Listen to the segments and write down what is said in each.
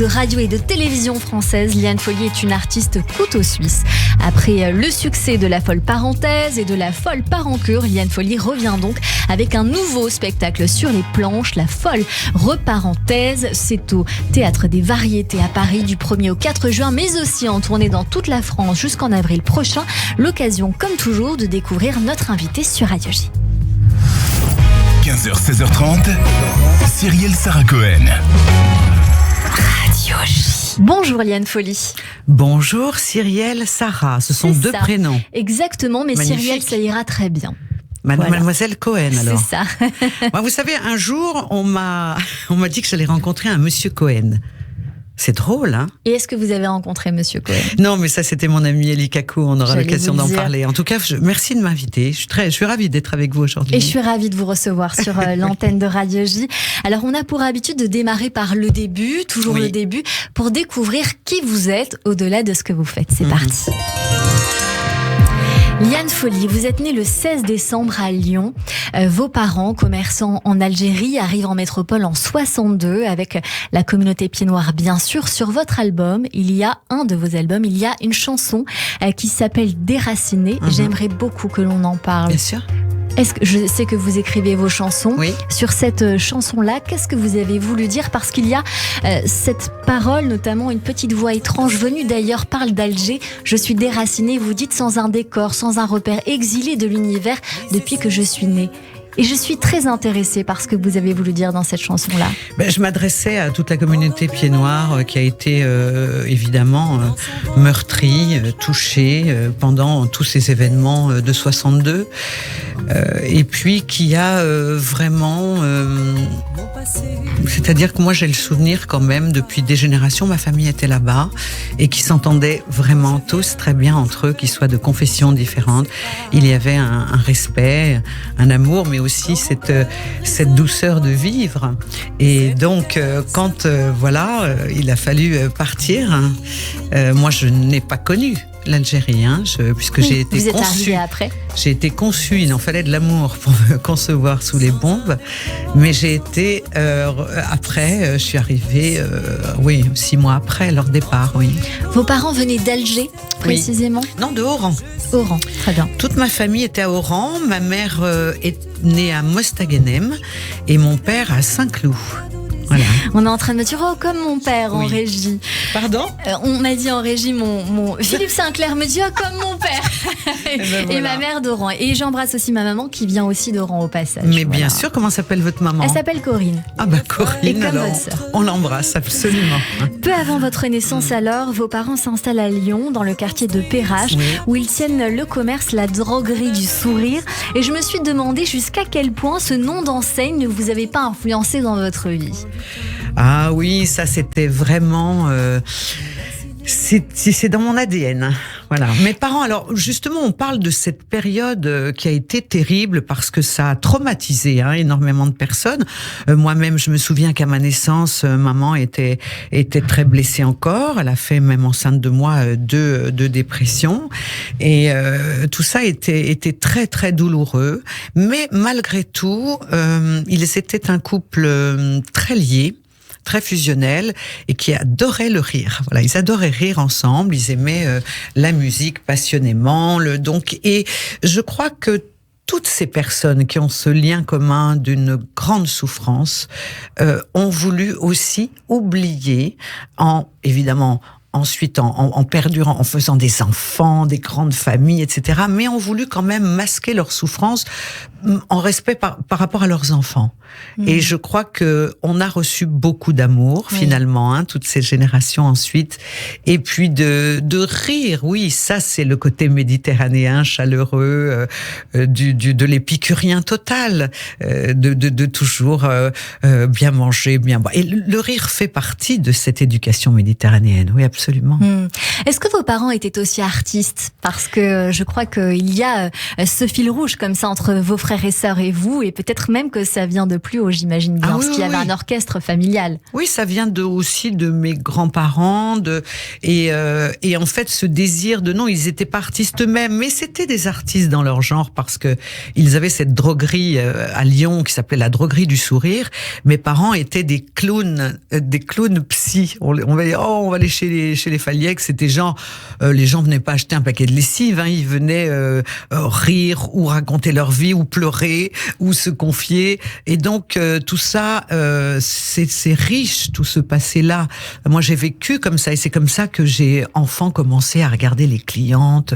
de radio et de télévision française, Liane Folly est une artiste couteau suisse. Après le succès de La Folle Parenthèse et de La Folle Parencure, Liane Folly revient donc avec un nouveau spectacle sur les planches, La Folle Reparenthèse. C'est au Théâtre des Variétés à Paris du 1er au 4 juin, mais aussi en tournée dans toute la France jusqu'en avril prochain. L'occasion, comme toujours, de découvrir notre invité sur Radio J. 15h, 16h30, Cyrielle Sarah Cohen. Radio J. Bonjour Liane Folly. Bonjour Cyrielle Sarah, ce sont deux prénoms. Exactement, mais magnifique. Cyrielle, ça ira très bien. Mademoiselle Cohen, alors. C'est ça. Moi, vous savez, un jour, on m'a dit que j'allais rencontrer un monsieur Cohen. C'est drôle, hein? Et est-ce que vous avez rencontré monsieur Cohen? Non, mais ça, c'était mon ami Elie Kakou. On aura l'occasion d'en parler. En tout cas, merci de m'inviter. Je suis ravie d'être avec vous aujourd'hui. Et je suis ravie de vous recevoir sur l'antenne de Radio J. Alors, on a pour habitude de démarrer par le début, toujours le début, pour découvrir qui vous êtes au-delà de ce que vous faites. C'est parti. Liane Folly, vous êtes née le 16 décembre à Lyon. Vos parents, commerçants en Algérie, arrivent en métropole en 62 avec la communauté Pieds Noirs, bien sûr. Sur votre album, un de vos albums, il y a une chanson qui s'appelle Déraciné. J'aimerais beaucoup que l'on en parle. Bien sûr. Je sais que vous écrivez vos chansons. Oui. Sur cette chanson-là, qu'est-ce que vous avez voulu dire? Parce qu'il y a cette parole, notamment une petite voix étrange, venue d'ailleurs, parle d'Alger. Je suis déracinée, vous dites, sans un décor, sans un repère, exilée de l'univers depuis que je suis née. Et je suis très intéressée par ce que vous avez voulu dire dans cette chanson-là. Je m'adressais à toute la communauté Pieds Noirs qui a été évidemment meurtrie, touchée pendant tous ces événements de 62. Et puis qui a vraiment... c'est-à-dire que moi j'ai le souvenir quand même, depuis des générations, ma famille était là-bas et qui s'entendaient vraiment tous très bien entre eux, qu'ils soient de confessions différentes. Il y avait un respect, un amour, mais aussi cette douceur de vivre. Et donc quand il a fallu partir, moi je n'ai pas connu l'Algérie, puisque j'ai été conçue. Vous êtes arrivée après ? J'ai été conçue, il en fallait de l'amour pour me concevoir sous les bombes, mais j'ai été après, je suis arrivée 6 mois après leur départ, oui. Vos parents venaient d'Alger, précisément ? Non, de Oran. Oran, très bien. Toute ma famille était à Oran, ma mère est née à Mostaganem et mon père à Saint-Cloud. Voilà. On est en train de me dire, comme mon père en régie. Pardon ? On m'a dit en régie, mon Philippe Sinclair me dit, comme mon père. Et ma mère d'Oran. Et j'embrasse aussi ma maman qui vient aussi d'Oran au passage. Mais bien sûr, comment s'appelle votre maman ? Elle s'appelle Corinne. Ah Corinne, et comme alors, votre sœur. On l'embrasse absolument. Peu avant votre naissance alors, vos parents s'installent à Lyon, dans le quartier de Perrache, où ils tiennent le commerce, la droguerie du sourire. Et je me suis demandé jusqu'à quel point ce nom d'enseigne ne vous avait pas influencé dans votre vie. Ah oui, ça c'était vraiment... c'est dans mon ADN. Voilà. Mes parents, alors justement, on parle de cette période qui a été terrible parce que ça a traumatisé énormément de personnes. Moi-même, je me souviens qu'à ma naissance, maman était très blessée encore. Elle a fait, même enceinte de moi, deux dépressions. Et tout ça était très, très douloureux. Mais malgré tout, ils étaient un couple très lié, très fusionnel et qui adoraient le rire. Voilà, ils adoraient rire ensemble, ils aimaient la musique passionnément. Et je crois que toutes ces personnes qui ont ce lien commun d'une grande souffrance ont voulu aussi oublier, ensuite, en perdurant, en faisant des enfants, des grandes familles, etc., mais ont voulu quand même masquer leur souffrance en respect par rapport à leurs enfants. Et je crois que on a reçu beaucoup d'amour, finalement, toutes ces générations ensuite. Et puis de rire, oui, ça c'est le côté méditerranéen, chaleureux, de l'épicurien total, de toujours bien manger, bien boire. Et le rire fait partie de cette éducation méditerranéenne, oui, absolument. absolument. Est-ce que vos parents étaient aussi artistes? Parce que je crois qu'il y a ce fil rouge comme ça entre vos frères et sœurs et vous, et peut-être même que ça vient de plus haut, j'imagine bien, parce qu'il y avait un orchestre familial. Oui, ça vient aussi de mes grands-parents, et en fait ce désir de non, ils étaient pas artistes eux-mêmes, mais c'était des artistes dans leur genre parce que ils avaient cette droguerie à Lyon qui s'appelait la droguerie du sourire. Mes parents étaient des clowns psy. On va dire, on va aller chez les Faliègues. C'était genre, les gens venaient pas acheter un paquet de lessive, hein, ils venaient rire ou raconter leur vie ou pleurer ou se confier. Et donc tout ça, c'est riche, tout ce passé-là. Moi, j'ai vécu comme ça, et c'est comme ça que j'ai enfant commencé à regarder les clientes.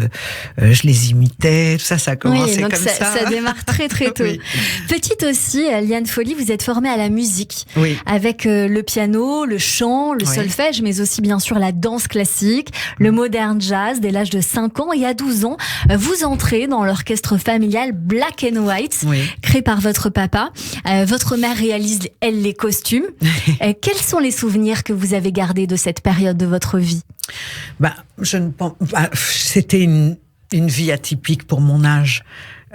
Je les imitais, tout ça, ça a commencé donc comme ça. Ça démarre très très tôt. Oui. Petite aussi, Liane Folly, vous êtes formée à la musique, oui. avec le piano, le chant, le solfège, mais aussi bien sûr la danse classique, le modern jazz dès l'âge de 5 ans. Et à 12 ans, vous entrez dans l'orchestre familial Black and White, créé par votre papa. Votre mère réalise, elle, les costumes. Quels sont les souvenirs que vous avez gardés de cette période de votre vie? C'était une vie atypique pour mon âge.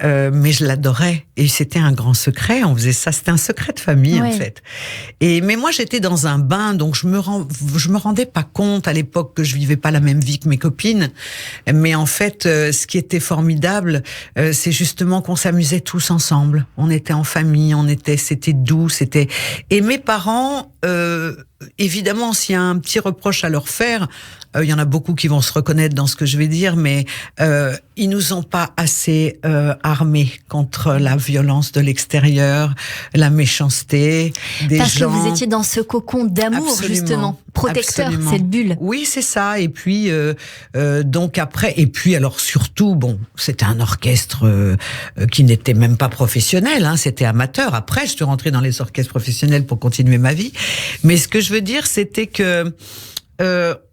Mais je l'adorais, et c'était un grand secret. On faisait ça, c'était un secret de famille en fait. Mais moi j'étais dans un bain, donc je me rendais pas compte à l'époque que je vivais pas la même vie que mes copines. Mais en fait, ce qui était formidable, c'est justement qu'on s'amusait tous ensemble. On était en famille, c'était doux, Et mes parents, évidemment, s'il y a un petit reproche à leur faire, il y en a beaucoup qui vont se reconnaître dans ce que je vais dire, mais ils nous ont pas assez armés contre la violence de l'extérieur, la méchanceté des gens. Parce que vous étiez dans ce cocon d'amour, justement, protecteur, cette bulle. Oui, c'est ça. Et puis donc après, alors surtout, c'était un orchestre qui n'était même pas professionnel, hein, c'était amateur. Après, je suis rentrée dans les orchestres professionnels pour continuer ma vie. Mais ce que je veux dire, c'était que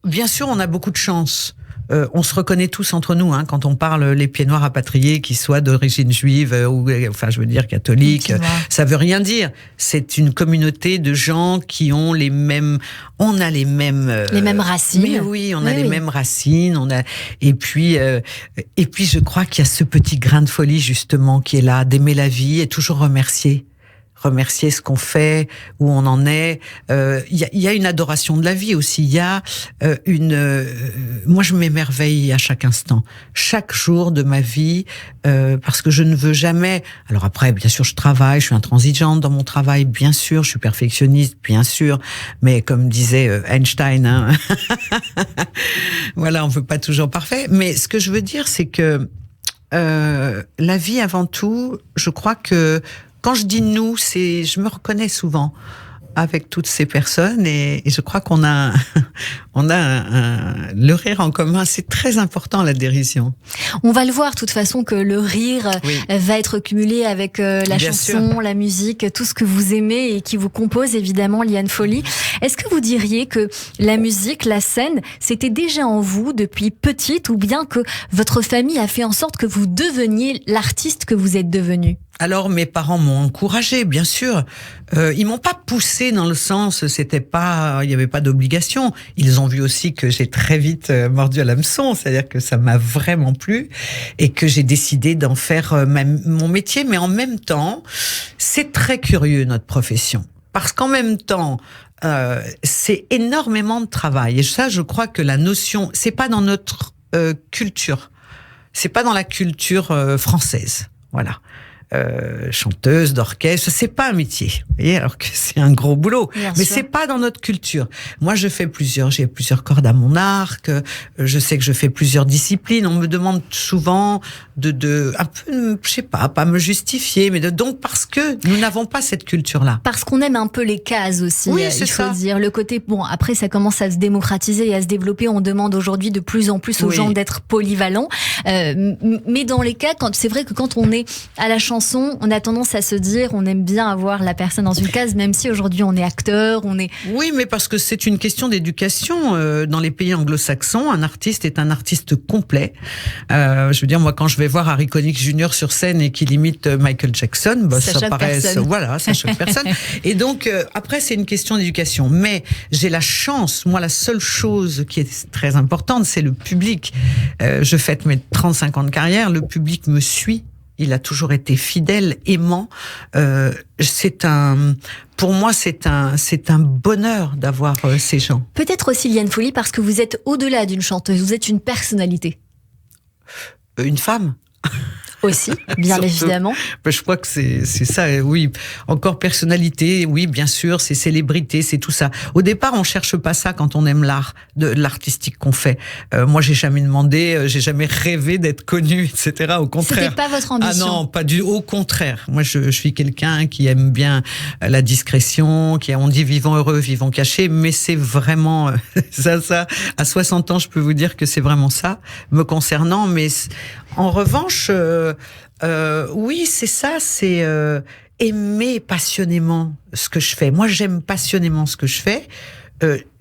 bien sûr, on a beaucoup de chance. On se reconnaît tous entre nous, hein, quand on parle les pieds noirs rapatriés, qui soient d'origine juive ou, enfin, je veux dire catholique. Ça veut rien dire. C'est une communauté de gens qui ont les mêmes racines. Mais oui, on a les mêmes racines. Et puis, je crois qu'il y a ce petit grain de folie justement qui est là, d'aimer la vie et toujours remercier ce qu'on fait, où on en est. Il y a une adoration de la vie aussi. Il y a moi, je m'émerveille à chaque instant, chaque jour de ma vie, parce que je ne veux jamais. Alors après, bien sûr, je travaille, je suis intransigeante dans mon travail, bien sûr, je suis perfectionniste, bien sûr, mais comme disait Einstein, hein, voilà, on veut pas toujours parfait. Mais ce que je veux dire, c'est que la vie avant tout, je crois que quand je dis nous, je me reconnais souvent avec toutes ces personnes, et je crois qu'on a le rire en commun. C'est très important, la dérision. On va le voir, de toute façon, que le rire va être cumulé avec la chanson, la musique, tout ce que vous aimez et qui vous compose, évidemment, Liane Folly. Est-ce que vous diriez que la musique, la scène, c'était déjà en vous depuis petite, ou bien que votre famille a fait en sorte que vous deveniez l'artiste que vous êtes devenu? Alors mes parents m'ont encouragé, bien sûr. Ils m'ont pas poussé dans le sens, il y avait pas d'obligation. Ils ont vu aussi que j'ai très vite mordu à l'hameçon, c'est-à-dire que ça m'a vraiment plu et que j'ai décidé d'en faire mon métier. Mais en même temps, c'est très curieux notre profession, parce qu'en même temps, c'est énormément de travail. Et ça, je crois que la notion, c'est pas dans notre culture, c'est pas dans la culture française, voilà. Chanteuse d'orchestre, c'est pas un métier, vous voyez, alors que c'est un gros boulot. Mais c'est pas dans notre culture. Moi, j'ai plusieurs cordes à mon arc. Je sais que je fais plusieurs disciplines. On me demande souvent de un peu, je sais pas me justifier, mais donc parce que nous n'avons pas cette culture-là. Parce qu'on aime un peu les cases aussi. Oui, il faut dire le côté. Bon, après, ça commence à se démocratiser et à se développer. On demande aujourd'hui de plus en plus aux gens d'être polyvalents. Mais dans les cas, c'est vrai que quand on est à la chanson, chanson, on a tendance à se dire, on aime bien avoir la personne dans une case, même si aujourd'hui on est acteur, on est... Oui, mais parce que c'est une question d'éducation. Dans les pays anglo-saxons, un artiste est un artiste complet. Je veux dire, moi, quand je vais voir Harry Connick Jr. sur scène et qu'il imite Michael Jackson, ça paraît... Voilà, ça choque personne. Et donc, après, c'est une question d'éducation. Mais j'ai la chance, moi, la seule chose qui est très importante, c'est le public. Je fête mes 35 ans de carrière, le public me suit. Il a toujours été fidèle, aimant. Pour moi, c'est un bonheur d'avoir ces gens. Peut-être aussi Liane Folly parce que vous êtes au-delà d'une chanteuse, vous êtes une personnalité. Une femme. Aussi, bien évidemment. Je crois que c'est ça, oui. Encore personnalité, oui, bien sûr, c'est célébrité, c'est tout ça. Au départ, on cherche pas ça quand on aime l'artistique qu'on fait. Moi, j'ai jamais demandé, j'ai jamais rêvé d'être connu, etc. Au contraire. C'était pas votre ambition. Ah non, au contraire. Moi, je suis quelqu'un qui aime bien la discrétion, on dit vivons heureux, vivons cachés, mais c'est vraiment ça. À 60 ans, je peux vous dire que c'est vraiment ça, me concernant, mais en revanche, oui, c'est ça, c'est aimer passionnément ce que je fais. Moi, j'aime passionnément ce que je fais.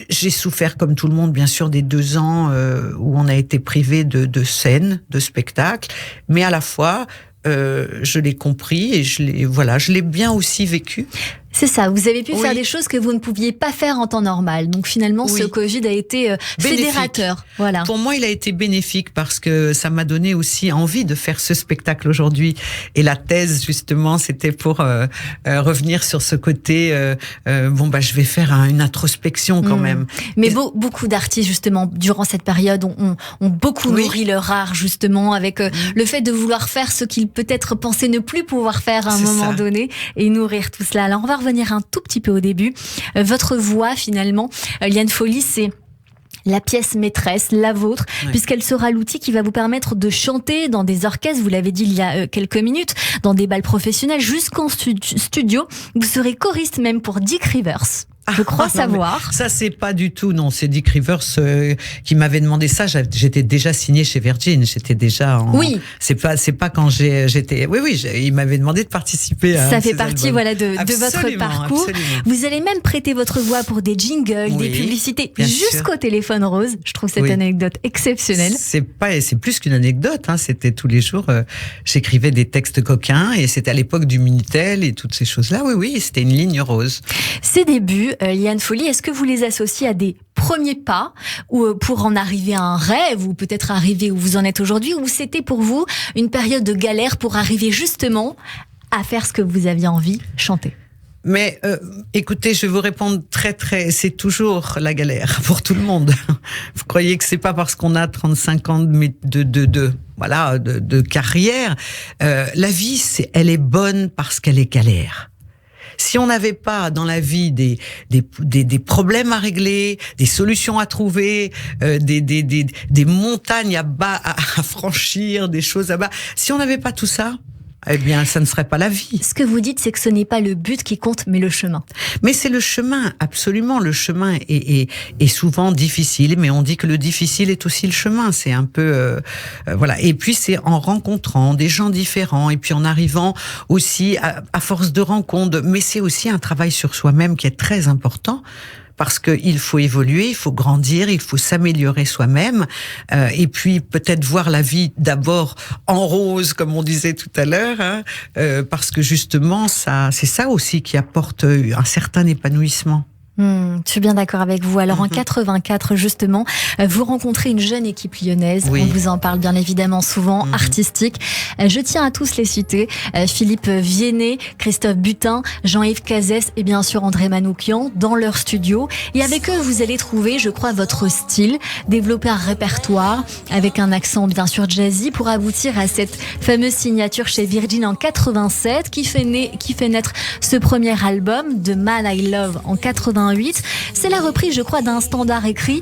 J'ai souffert, comme tout le monde, bien sûr, des 2 ans où on a été privé de scène, de spectacle, mais à la fois, je l'ai compris et je l'ai bien aussi vécu. C'est ça, vous avez pu faire des choses que vous ne pouviez pas faire en temps normal. Donc finalement, ce Covid a été fédérateur. Voilà. Pour moi, il a été bénéfique parce que ça m'a donné aussi envie de faire ce spectacle aujourd'hui. Et la thèse, justement, c'était pour revenir sur ce côté, je vais faire une introspection quand même. Mais beaucoup d'artistes, justement, durant cette période, ont beaucoup nourri leur art, justement, avec le fait de vouloir faire ce qu'ils peut-être pensaient ne plus pouvoir faire à un moment donné et nourrir tout cela. Alors, on va revenir un tout petit peu au début. Votre voix, finalement, Liane Folly, c'est la pièce maîtresse, la vôtre, puisqu'elle sera l'outil qui va vous permettre de chanter dans des orchestres, vous l'avez dit il y a quelques minutes, dans des bals professionnels, jusqu'en studio. Vous serez choriste même pour Dick Rivers. Je crois savoir. Ça, c'est pas du tout, non. C'est Dick Rivers qui m'avait demandé ça. J'étais déjà signé chez Virgin. J'étais déjà en... Oui. C'est pas quand j'étais... Oui, il m'avait demandé de participer à ça fait partie, de votre parcours. Absolument. Vous allez même prêter votre voix pour des jingles, des publicités, jusqu'au téléphone rose. Je trouve cette anecdote exceptionnelle. C'est plus qu'une anecdote, hein. C'était tous les jours, j'écrivais des textes coquins et c'était à l'époque du Minitel et toutes ces choses-là. Oui, c'était une ligne rose. Ces débuts, Liane Folly, est-ce que vous les associez à des premiers pas ou pour en arriver à un rêve ou peut-être arriver où vous en êtes aujourd'hui, ou c'était pour vous une période de galère pour arriver justement à faire ce que vous aviez envie, chanter? Mais écoutez, je vais vous répondre c'est toujours la galère pour tout le monde. Vous croyez que c'est pas parce qu'on a 35 ans de carrière, la vie elle est bonne parce qu'elle est galère. Si on n'avait pas dans la vie des problèmes à régler, des solutions à trouver, des montagnes à franchir, des choses à bas, si on n'avait pas tout ça, eh bien, ça ne serait pas la vie. Ce que vous dites, c'est que ce n'est pas le but qui compte, mais le chemin. Mais c'est le chemin, absolument. Le chemin est souvent difficile, mais on dit que le difficile est aussi le chemin. C'est un peu... voilà. Et puis, c'est en rencontrant des gens différents, et puis en arrivant aussi à force de rencontres. Mais c'est aussi un travail sur soi-même qui est très important. Parce qu'il faut évoluer, il faut grandir, il faut s'améliorer soi-même, et puis peut-être voir la vie d'abord en rose, comme on disait tout à l'heure, hein, parce que justement, c'est ça aussi qui apporte un certain épanouissement. Je suis bien d'accord avec vous. Alors en 84 justement, vous rencontrez une jeune équipe lyonnaise. On vous en parle bien évidemment souvent, artistique. Je tiens à tous les citer. Philippe Viennet, Christophe Butin, Jean-Yves Cazès et bien sûr André Manoukian dans leur studio. Et avec eux, vous allez trouver, je crois, votre style, développer un répertoire avec un accent bien sûr jazzy pour aboutir à cette fameuse signature chez Virgin en 87 qui fait naître ce premier album, The Man I Love, en 88. C'est la reprise, je crois, d'un standard écrit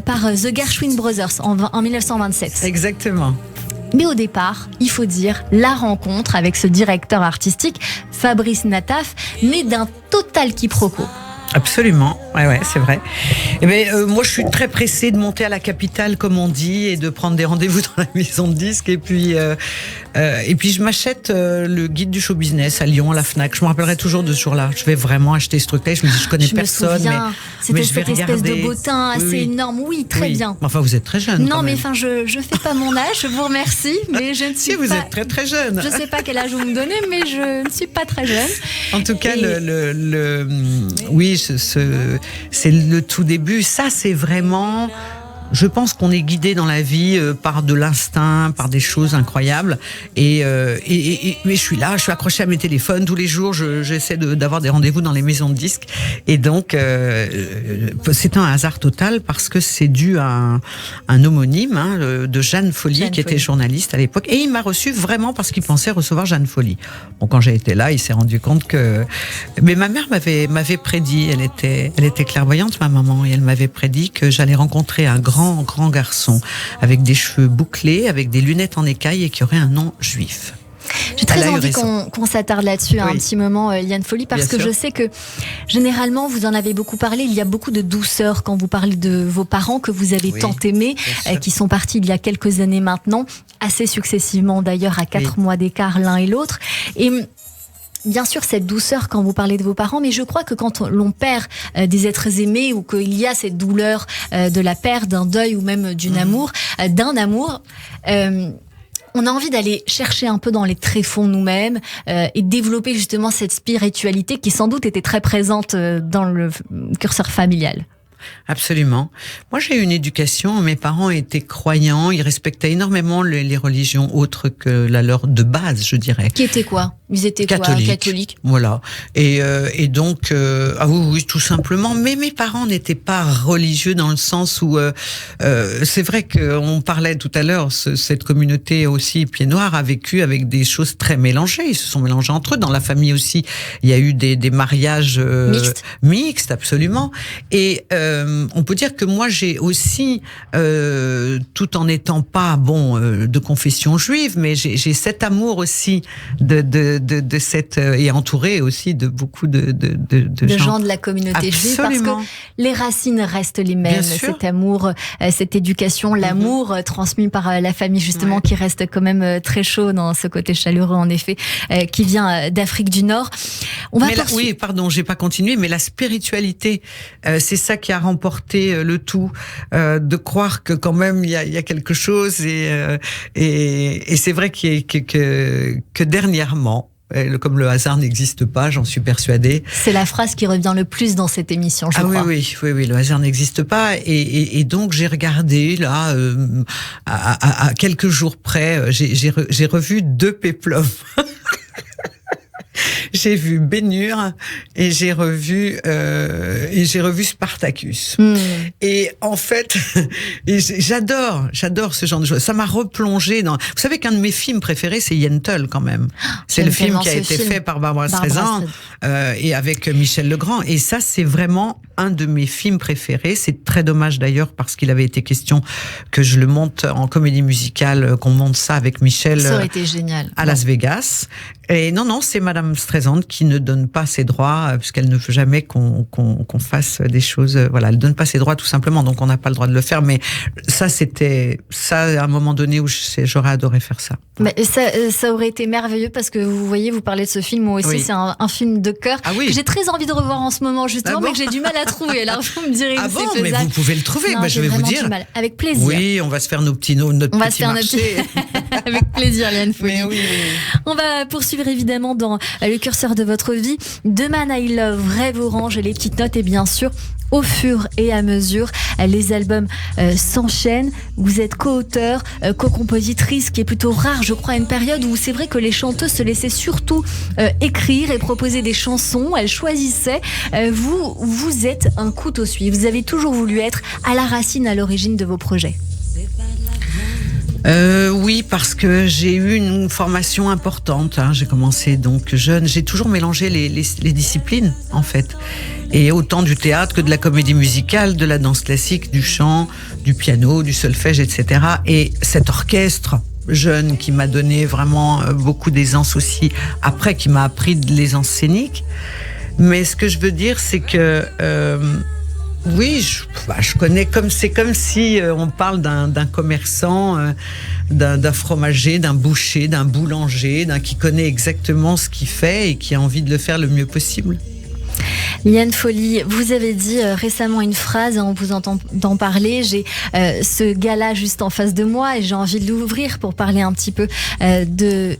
par The Gershwin Brothers en 1927. Exactement. Mais au départ, il faut dire, la rencontre avec ce directeur artistique, Fabrice Nataf, né d'un total quiproquo. Absolument, Ouais, c'est vrai. Eh ben, moi, je suis très pressée de monter à la capitale, comme on dit, et de prendre des rendez-vous dans la maison de disques. Et puis je m'achète le guide du show business à Lyon, à la Fnac. Je me rappellerai toujours de ce jour-là. Je vais vraiment acheter ce truc-là. Je me dis, je connais personne, c'était je vais cette espèce regarder. de bottin assez énorme. Oui, très bien. Enfin, vous êtes très jeune. Non, mais enfin, je fais pas mon âge. Je vous remercie, mais je ne suis vous pas. êtes très très jeune. Je sais pas quel âge vous me donnez, mais je ne suis pas très jeune. En tout cas, c'est le tout début. Ça, c'est vraiment. Je pense qu'on est guidé dans la vie par de l'instinct, par des choses incroyables. Mais je suis là, je suis accrochée à mes téléphones tous les jours. J'essaie d'avoir des rendez-vous dans les maisons de disques. Et donc, c'est un hasard total parce que c'est dû à un homonyme de Jeanne Folly, qui était journaliste à l'époque. Et il m'a reçu vraiment parce qu'il pensait recevoir Jeanne Folly. Bon, quand j'ai été là, il s'est rendu compte que. Mais ma mère m'avait prédit. Elle était clairvoyante, ma maman, et elle m'avait prédit que j'allais rencontrer un grand garçon avec des cheveux bouclés, avec des lunettes en écaille et qui aurait un nom juif. J'ai très envie qu'on s'attarde là-dessus un petit moment, Liane Folly, parce que je sais que généralement, vous en avez beaucoup parlé, il y a beaucoup de douceur quand vous parlez de vos parents que vous avez tant aimés, qui sont partis il y a quelques années maintenant, assez successivement d'ailleurs, à 4 mois d'écart l'un et l'autre. Et bien sûr, cette douceur quand vous parlez de vos parents, mais je crois que quand l'on perd des êtres aimés ou qu'il y a cette douleur de la perte, d'un deuil ou même d'un amour, on a envie d'aller chercher un peu dans les tréfonds nous-mêmes et développer justement cette spiritualité qui sans doute était très présente dans le curseur familial. Absolument. Moi, j'ai eu une éducation. Mes parents étaient croyants. Ils respectaient énormément les religions autres que la leur de base, je dirais. Qui étaient quoi ? Ils étaient catholiques. Voilà. Et donc, oui, tout simplement. Mais mes parents n'étaient pas religieux dans le sens où c'est vrai qu'on parlait tout à l'heure. Cette communauté aussi Pieds Noirs a vécu avec des choses très mélangées. Ils se sont mélangés entre eux. Dans la famille aussi, il y a eu des mariages mixtes, absolument. Et on peut dire que moi j'ai aussi, tout en n'étant pas de confession juive, mais j'ai cet amour aussi de cette et entouré aussi de beaucoup de gens de la communauté juive, parce que les racines restent les mêmes. Cet amour, cette éducation, l'amour transmis par la famille justement, qui reste quand même très chaud dans ce côté chaleureux en effet, qui vient d'Afrique du Nord. Oui, pardon, j'ai pas continué, mais la spiritualité, c'est ça qui a remporté le tout, de croire que quand même il y a quelque chose et c'est vrai que dernièrement, comme le hasard n'existe pas, j'en suis persuadée. C'est la phrase qui revient le plus dans cette émission, je crois. Oui, le hasard n'existe pas. Et donc, j'ai regardé, là, à quelques jours près, j'ai revu 2 péplums. J'ai vu Ben-Hur et j'ai revu Spartacus. Et en fait, j'adore ce genre de choses. Ça m'a replongé dans. Vous savez qu'un de mes films préférés, c'est Yentl quand même. C'est le film qui a été fait par Barbra Streisand et avec Michel Legrand. Et ça, c'est vraiment un de mes films préférés. C'est très dommage d'ailleurs parce qu'il avait été question que je le monte en comédie musicale, qu'on monte ça avec Michel. Ça aurait été génial. À Las Vegas. Et non, c'est Madame Streisand qui ne donne pas ses droits, puisqu'elle ne veut jamais qu'on fasse des choses. Voilà, elle donne pas ses droits tout simplement, donc on n'a pas le droit de le faire. Mais ça, à un moment donné où j'aurais adoré faire ça. Mais ça aurait été merveilleux parce que vous voyez, vous parlez de ce film, moi aussi, c'est un film de cœur que j'ai très envie de revoir en ce moment justement, mais que j'ai du mal à trouver. Alors vous me direz que c'est faisable. Mais vous pouvez le trouver. Non, je vais vous dire. Du mal. Avec plaisir. Oui, on va se faire notre petit marché. Avec plaisir, Liane Folly. Oui. On va poursuivre évidemment dans le curseur de votre vie. The Man I Love, Rêve Orange, les petites notes et bien sûr au fur et à mesure, les albums s'enchaînent. Vous êtes co-auteur, co-compositrice, ce qui est plutôt rare, je crois, à une période où c'est vrai que les chanteuses se laissaient surtout écrire et proposer des chansons. Elles choisissaient. Vous êtes un couteau suisse. Vous avez toujours voulu être à la racine, à l'origine de vos projets. Oui, parce que j'ai eu une formation importante. J'ai commencé donc jeune. J'ai toujours mélangé les disciplines, en fait. Et autant du théâtre que de la comédie musicale, de la danse classique, du chant, du piano, du solfège, etc. Et cet orchestre jeune qui m'a donné vraiment beaucoup d'aisance aussi, après qui m'a appris de l'aisance scénique. Mais ce que je veux dire, c'est que Oui, je connais c'est comme si on parle d'un commerçant, d'un fromager, d'un boucher, d'un boulanger, d'un qui connaît exactement ce qu'il fait et qui a envie de le faire le mieux possible. Liane Folly, vous avez dit récemment une phrase, on vous entend parler, j'ai ce gars-là juste en face de moi et j'ai envie de l'ouvrir pour parler un petit peu de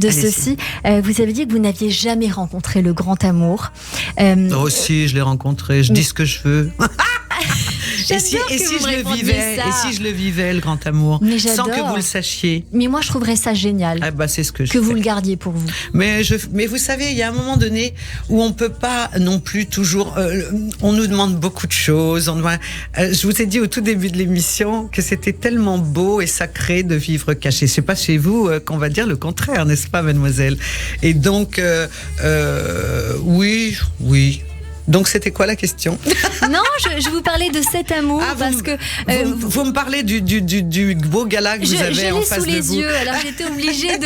ceci. Vous avez dit que vous n'aviez jamais rencontré le grand amour. Si, je l'ai rencontré, je dis ce que je veux. Et si je le vivais, le grand amour, sans que vous le sachiez. Mais moi, je trouverais ça génial. C'est ce que je fais. Vous le gardiez pour vous. Mais vous savez, il y a un moment donné où on peut pas non plus toujours. On nous demande beaucoup de choses. Je vous ai dit au tout début de l'émission que c'était tellement beau et sacré de vivre caché. C'est pas chez vous qu'on va dire le contraire, n'est-ce pas, mademoiselle? Et donc, oui. Donc c'était quoi la question? Non, je vous parlais de cet amour parce que vous me parlez du beau gala que vous avez en face de vous. Je l'ai sous les yeux, alors j'étais obligée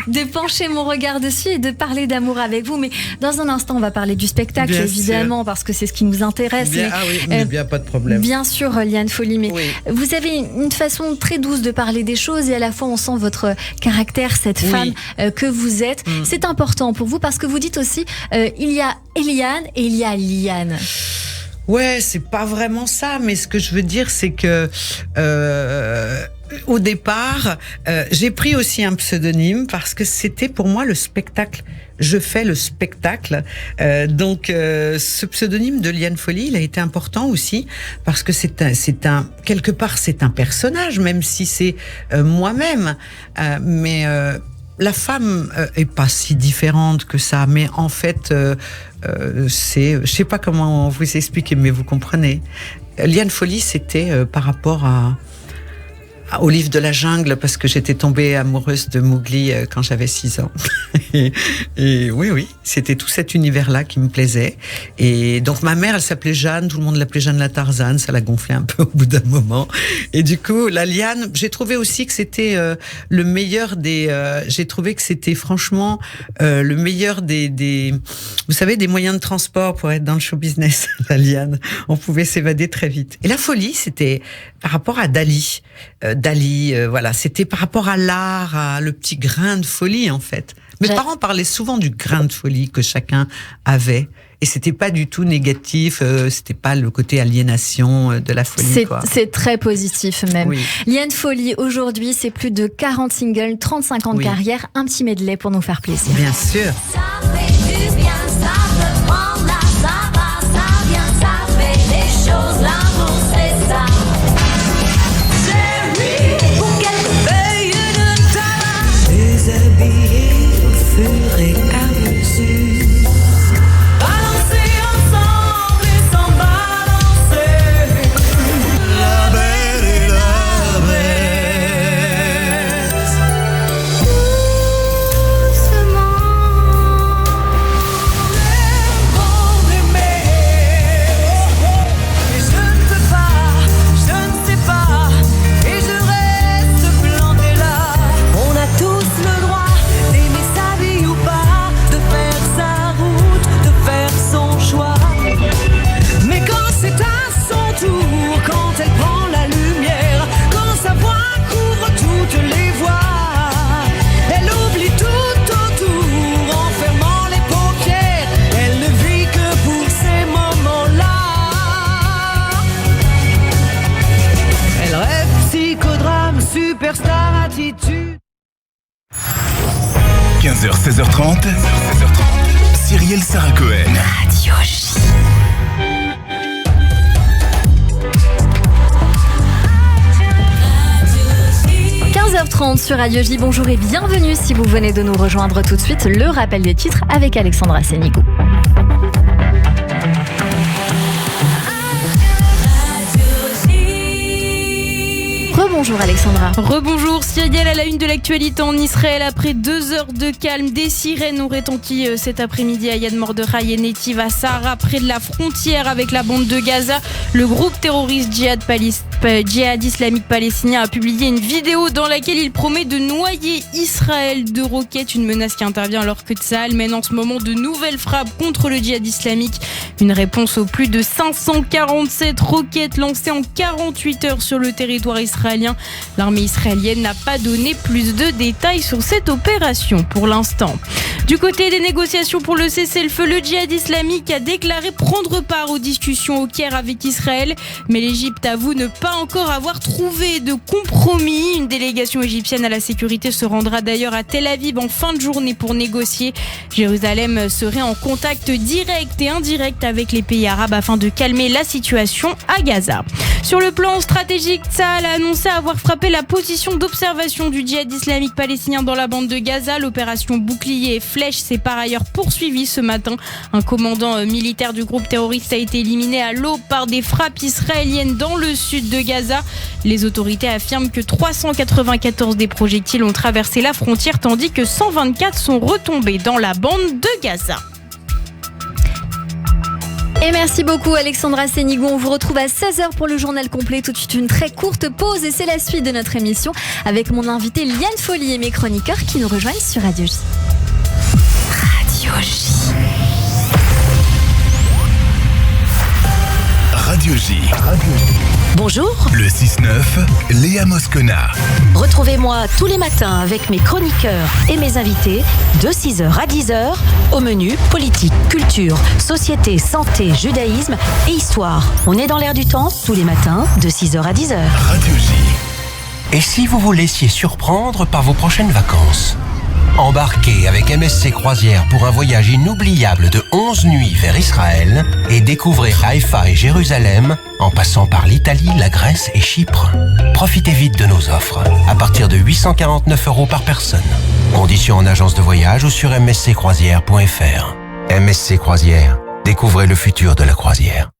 de pencher mon regard dessus et de parler d'amour avec vous. Mais dans un instant, on va parler du spectacle, bien évidemment, sûr. Parce que c'est ce qui nous intéresse. Bien, pas de problème. Bien sûr, Liane Folly, mais vous avez une façon très douce de parler des choses et à la fois on sent votre caractère, cette femme que vous êtes. C'est important pour vous parce que vous dites aussi, il y a Eliane et il y a Liane. Ouais, c'est pas vraiment ça, mais ce que je veux dire, c'est que au départ, j'ai pris aussi un pseudonyme parce que c'était pour moi le spectacle. Je fais le spectacle. Donc, ce pseudonyme de Liane Folly, il a été important aussi parce que quelque part, c'est un personnage, même si c'est moi-même. Mais la femme est pas si différente que ça, mais en fait, je sais pas comment vous expliquer, mais vous comprenez. Liane Folly, c'était par rapport au livre de la jungle, parce que j'étais tombée amoureuse de Mowgli quand j'avais 6 ans. et oui, c'était tout cet univers-là qui me plaisait. Et donc ma mère, elle s'appelait Jeanne, tout le monde l'appelait Jeanne la Tarzane, ça l'a gonflé un peu au bout d'un moment. Et du coup, la Liane, j'ai trouvé aussi que c'était le meilleur des... j'ai trouvé que c'était franchement le meilleur des vous savez, des moyens de transport pour être dans le show business, la Liane. On pouvait s'évader très vite. Et la folie, c'était par rapport à Dali. Voilà, c'était par rapport à l'art, le petit grain de folie en fait. Mes parents parlaient souvent du grain de folie que chacun avait. Et c'était pas du tout négatif, c'était pas le côté aliénation de la folie. C'est très positif même. Oui. Liane Folly, aujourd'hui, c'est plus de 40 singles, 35 ans de carrière, un petit medley pour nous faire plaisir. Bien sûr. Ça fait du bien, ça peut prendre là, ça va, ça vient, ça fait des choses, l'amour c'est ça. Fur et à mesure, balancer ensemble et sans balancer. La belle et la bête. Doucement, l'air pour aimer. Et je ne peux pas, je ne sais pas, et je reste planté là. On a tous le droit d'aimer sa vie ou pas, de faire sa route, de faire son choix. Mais quand c'est à son tour, quand elle prend la lumière, quand sa voix couvre toutes les voies, elle oublie tout autour en fermant les paupières. Elle ne vit que pour ces moments-là. Elle rêve psychodrame, superstar attitude. 15h, 16h30, Cyrielle Sarah Cohen. Radio J. Sur Radio J, bonjour et bienvenue si vous venez de nous rejoindre tout de suite. Le rappel des titres avec Alexandra Sénigo. Rebonjour Alexandra. Rebonjour Cyrielle, à la une de l'actualité en Israël. Après 2 heures de calme, des sirènes ont retenti cet après-midi à Yad Mordechai et Netiv à Sahara, près de la frontière avec la bande de Gaza. Le groupe terroriste Djihad islamique palestinien a publié une vidéo dans laquelle il promet de noyer Israël de roquettes, une menace qui intervient alors que Tsahal mène en ce moment de nouvelles frappes contre le djihad islamique. Une réponse aux plus de 547 roquettes lancées en 48 heures sur le territoire israélien. L'armée israélienne n'a pas donné plus de détails sur cette opération pour l'instant. Du côté des négociations pour le cessez-le-feu, le djihad islamique a déclaré prendre part aux discussions au Caire avec Israël. Mais l'Égypte avoue ne pas encore avoir trouvé de compromis. Une délégation égyptienne à la sécurité se rendra d'ailleurs à Tel Aviv en fin de journée pour négocier. Jérusalem serait en contact direct et indirect avec les pays arabes afin de calmer la situation à Gaza. Sur le plan stratégique, Tsahal a annoncé avoir frappé la position d'observation du djihad islamique palestinien dans la bande de Gaza. L'opération Bouclier et Flèche s'est par ailleurs poursuivie ce matin. Un commandant militaire du groupe terroriste a été éliminé à l'aube par des frappes israéliennes dans le sud de Gaza. Les autorités affirment que 394 des projectiles ont traversé la frontière tandis que 124 sont retombés dans la bande de Gaza. Et merci beaucoup Alexandra Sénigo. On vous retrouve à 16h pour le journal complet. Tout de suite une très courte pause et c'est la suite de notre émission avec mon invité Liane Folly et mes chroniqueurs qui nous rejoignent sur Radio J. Radio J. Radio J. Bonjour, Le 6-9, Léa Moscona. retrouvez-moi tous les matins avec mes chroniqueurs et mes invités de 6h à 10h au menu politique, culture, société, santé, judaïsme et histoire. On est dans l'air du temps tous les matins de 6h à 10h. Radio J. Et si vous vous laissiez surprendre par vos prochaines vacances? Embarquez avec MSC Croisières pour un voyage inoubliable de 11 nuits vers Israël et découvrez Haïfa et Jérusalem en passant par l'Italie, la Grèce et Chypre. Profitez vite de nos offres à partir de 849 € par personne. Conditions en agence de voyage ou sur msccroisières.fr. MSC Croisières, découvrez le futur de la croisière.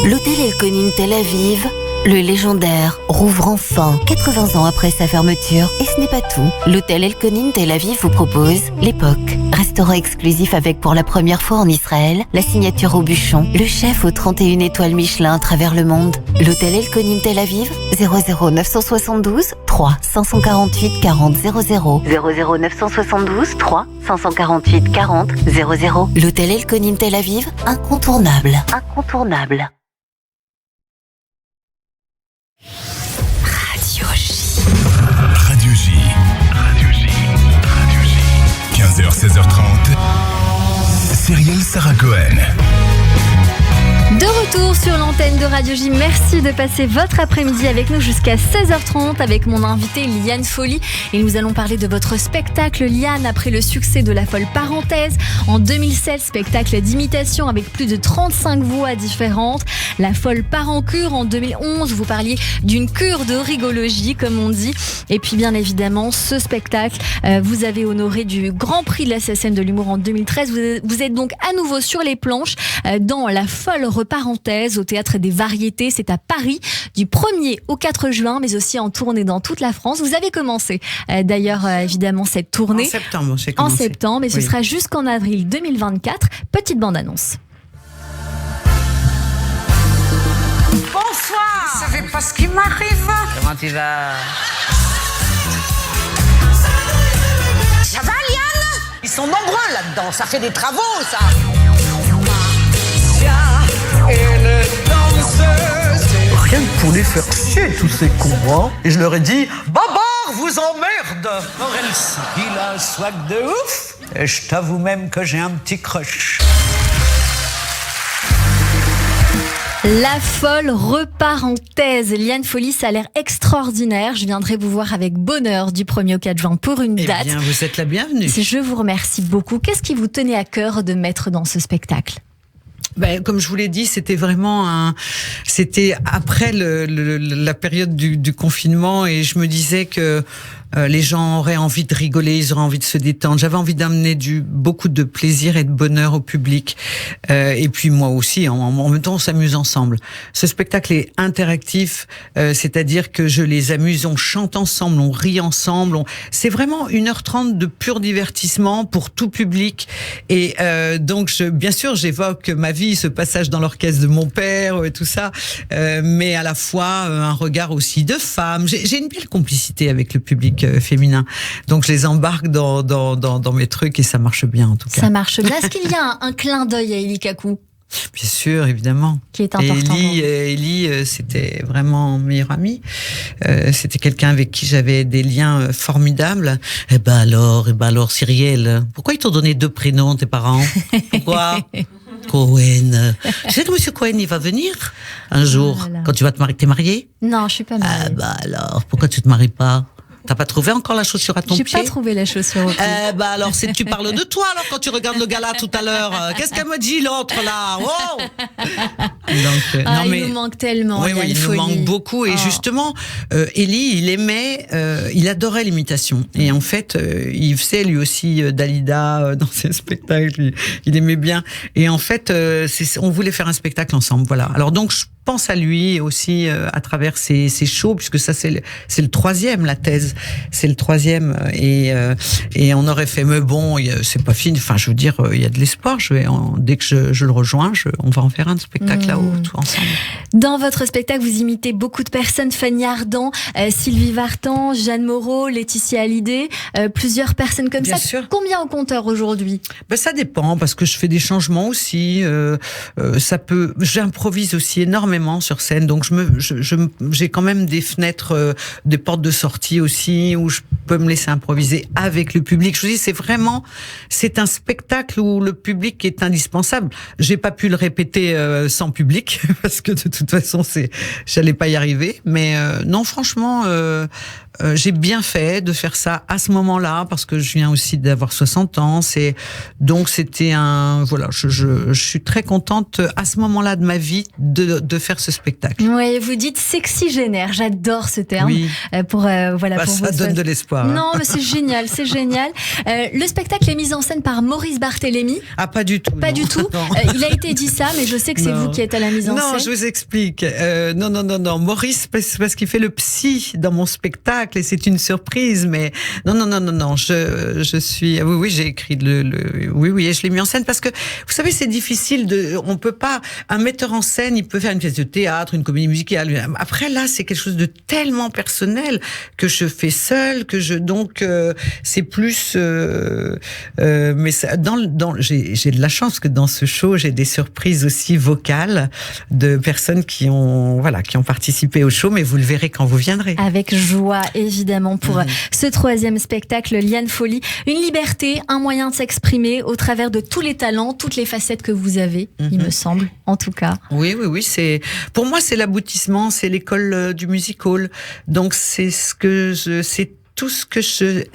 L'hôtel El Konin Tel Aviv, le légendaire, rouvre enfin 80 ans après sa fermeture. Et ce n'est pas tout. L'hôtel El Konin Tel Aviv vous propose l'époque. Restaurant exclusif avec pour la première fois en Israël, la signature au bûchon, le chef aux 31 étoiles Michelin à travers le monde. L'hôtel El Konin Tel Aviv, 00 972 3 548 40 00. 00 972 3 548 40 00. L'hôtel El Konin Tel Aviv, incontournable. Incontournable. Radio J. Radio J. Radio J. Radio J. 15h, 16h30. Cyrielle Sarah Cohen. De retour sur l'antenne de Radio J. Merci de passer votre après-midi avec nous jusqu'à 16h30 avec mon invité Liane Folly. Et nous allons parler de votre spectacle Liane après le succès de La Folle Parenthèse. En 2007, spectacle d'imitation avec plus de 35 voix différentes. La Folle part en cure en 2011. Vous parliez d'une cure de rigologie, comme on dit. Et puis bien évidemment, ce spectacle, vous avez honoré du Grand Prix de la SACEM de l'humour en 2013. Vous êtes donc à nouveau sur les planches dans La Folle Parenthèse au Théâtre des Variétés. C'est à Paris du 1er au 4 juin, mais aussi en tournée dans toute la France. Vous avez commencé d'ailleurs évidemment cette tournée. En septembre, j'ai En commencé. septembre, et ce sera jusqu'en avril 2024. Petite bande-annonce. Bonsoir. Vous savez pas ce qui m'arrive? Comment tu vas? Ça va, Liane? Ils sont nombreux là-dedans, ça fait des travaux, ça. Rien que pour les faire chier, tous ces cons, hein. Et je leur ai dit, Babar vous emmerde. Morel, il a un swag de ouf. Et je t'avoue même que j'ai un petit crush. La Folle Parenthèse. Liane Folly, ça a l'air extraordinaire. Je viendrai vous voir avec bonheur du 1er au 4 juin pour une date. Eh bien, vous êtes la bienvenue. Je vous remercie beaucoup. Qu'est-ce qui vous tenait à cœur de mettre dans ce spectacle ? Ben, comme je vous l'ai dit, c'était vraiment c'était après la période du confinement et je me disais que les gens auraient envie de rigoler, ils auraient envie de se détendre. J'avais envie d'amener beaucoup de plaisir et de bonheur au public. Et puis moi aussi, en même temps, on s'amuse ensemble. Ce spectacle est interactif, c'est-à-dire que je les amuse, on chante ensemble, on rit ensemble. C'est vraiment 1h30 de pur divertissement pour tout public. Et donc, bien sûr, j'évoque ma vie, ce passage dans l'orchestre de mon père, et tout ça, mais à la fois un regard aussi de femme. J'ai une belle complicité avec le public féminin. Donc, je les embarque dans mes trucs et ça marche bien, en tout cas. Ça marche bien. Est-ce qu'il y a un clin d'œil à Élie Kakou ? Bien sûr, évidemment. Qui est important. Élie, c'était vraiment mon meilleur ami. C'était quelqu'un avec qui j'avais des liens formidables. Eh ben alors, Cyrielle, pourquoi ils t'ont donné 2 prénoms, tes parents ? Pourquoi ? Cohen. Tu sais que Monsieur Cohen, il va venir un jour, quand tu vas te marier. T'es mariée ? Non, je suis pas mariée. Ah bah alors, pourquoi tu te maries pas ? T'as pas trouvé encore la chaussure à ton pied ? J'ai pas trouvé la chaussure au pied. Alors, tu parles de toi, alors, quand tu regardes le gala tout à l'heure. Qu'est-ce qu'elle me dit, l'autre, là ? Oh ! Donc, il nous manque tellement. Oui, il nous manque beaucoup. Et justement, Élie, il adorait l'imitation. Et en fait, il faisait lui aussi Dalida dans ses spectacles. Il aimait bien. Et en fait, on voulait faire un spectacle ensemble. Voilà. Alors donc, je pense à lui aussi à travers ses shows, puisque ça c'est le 3e, la thèse, c'est le 3e, et on aurait fait, mais bon, c'est pas fini. Enfin, je veux dire, il y a de l'espoir. Dès que je le rejoins, on va en faire un spectacle là-haut, tout ensemble. Dans votre spectacle, vous imitez beaucoup de personnes: Fanny Ardant, Sylvie Vartan, Jeanne Moreau, Laetitia Hallyday, plusieurs personnes comme Bien ça. sûr. Combien au compteur aujourd'hui ? Ça dépend, parce que je fais des changements aussi. J'improvise aussi énormément sur scène, donc j'ai quand même des fenêtres, des portes de sortie aussi, où je peux me laisser improviser avec le public. Je vous dis, c'est un spectacle où le public est indispensable. J'ai pas pu le répéter sans public, parce que de toute façon, j'allais pas y arriver. Mais non, franchement, j'ai bien fait de faire ça à ce moment-là, parce que je viens aussi d'avoir 60 ans. Donc c'était je suis très contente à ce moment-là de ma vie de faire ce spectacle. Oui, vous dites sexygénaire, j'adore ce terme. Oui. Pour ça donne de l'espoir. Non, mais c'est génial, c'est génial. Le spectacle est mis en scène par Maurice Barthélémy. Ah, pas du tout. Pas du tout. Il a été dit ça, mais je sais que c'est vous qui êtes à la mise en scène. Non, je vous explique. Non. Maurice, parce qu'il fait le psy dans mon spectacle, et c'est une surprise, mais non. Je suis, oui, j'ai écrit oui, et je l'ai mis en scène, parce que, vous savez, c'est difficile on peut pas, un metteur en scène, il peut faire une pièce de théâtre, une comédie musicale. Après, là, c'est quelque chose de tellement personnel que je fais seule, donc, c'est plus, mais ça, j'ai de la chance que dans ce show, j'ai des surprises aussi vocales de personnes qui ont participé au show, mais vous le verrez quand vous viendrez. Avec joie, évidemment, pour ce 3e spectacle, Liane Folly. Une liberté, un moyen de s'exprimer au travers de tous les talents, toutes les facettes que vous avez, il me semble, en tout cas. Oui, pour moi, c'est l'aboutissement, c'est l'école du music hall. Donc, c'est tout ce que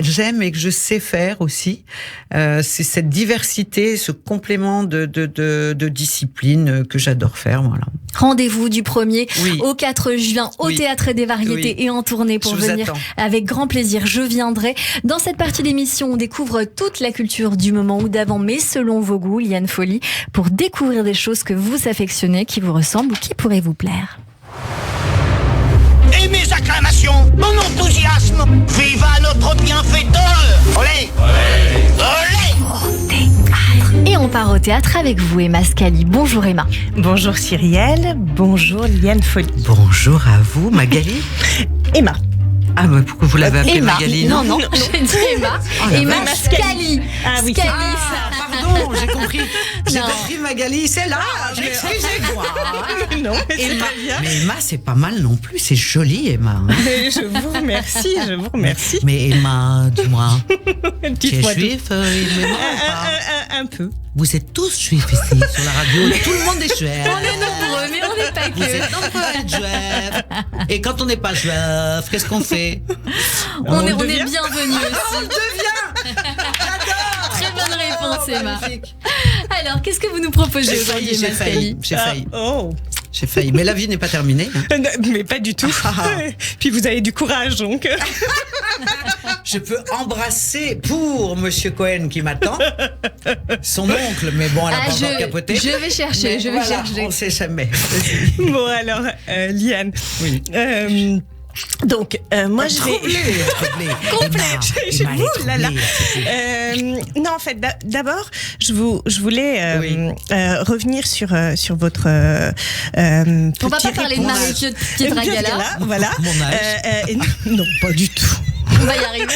j'aime et que je sais faire aussi. C'est cette diversité, ce complément de discipline que j'adore faire, voilà. Rendez-vous du 1er au 4 juin au Théâtre des Variétés et en tournée pour venir avec grand plaisir. Je viendrai. Dans cette partie d'émission, on découvre toute la culture du moment ou d'avant, mais selon vos goûts, Liane Folly, pour découvrir des choses que vous affectionnez, qui vous ressemblent ou qui pourraient vous plaire. Et mes acclamations, mon enthousiasme, viva notre bienfaiteur. Olé, olé. Et on part au théâtre avec vous, Emma Scali. Bonjour Emma. Bonjour Cyrielle, bonjour Liane Folly. Bonjour à vous, Magali. Emma. Ah, mais pourquoi vous l'avez appelée Magali? Non, j'ai dit Emma. Emma Scali. Ah oui, Scali, pardon, j'ai compris. J'ai compris Magali, c'est là. Excusez-moi. Non, mais Emma. c'est bien. Mais Emma, c'est pas mal non plus. C'est joli, Emma. Je vous remercie. Mais Emma, dis-moi, tu es Dites-moi juif, un peu. Vous êtes tous juifs ici, sur la radio. Tout le monde est juif. On est nombreux, mais on n'est pas Vous êtes que. nombreux à être juifs. Et quand on n'est pas juif, qu'est-ce qu'on fait? On est bienvenus On aussi. devient. J'adore. Très bonne réponse, Emma. Alors, qu'est-ce que vous nous proposez aujourd'hui, Emma Scali? J'ai failli. J'ai failli. Mais la vie n'est pas terminée. Hein. Mais pas du tout. Puis vous avez du courage, donc. Je peux embrasser pour Monsieur Cohen qui m'attend son oncle, mais bon, elle a pas encore capoté. Je vais chercher, mais voilà, on sait jamais. Bon alors, Liane. Oui. Donc, moi je vais... Complet. Non, en fait, d'abord, je voulais revenir sur votre on va pas parler de Marie-Claude Pietragala. Voilà. Mon âge. Non, pas du tout. On va y arriver.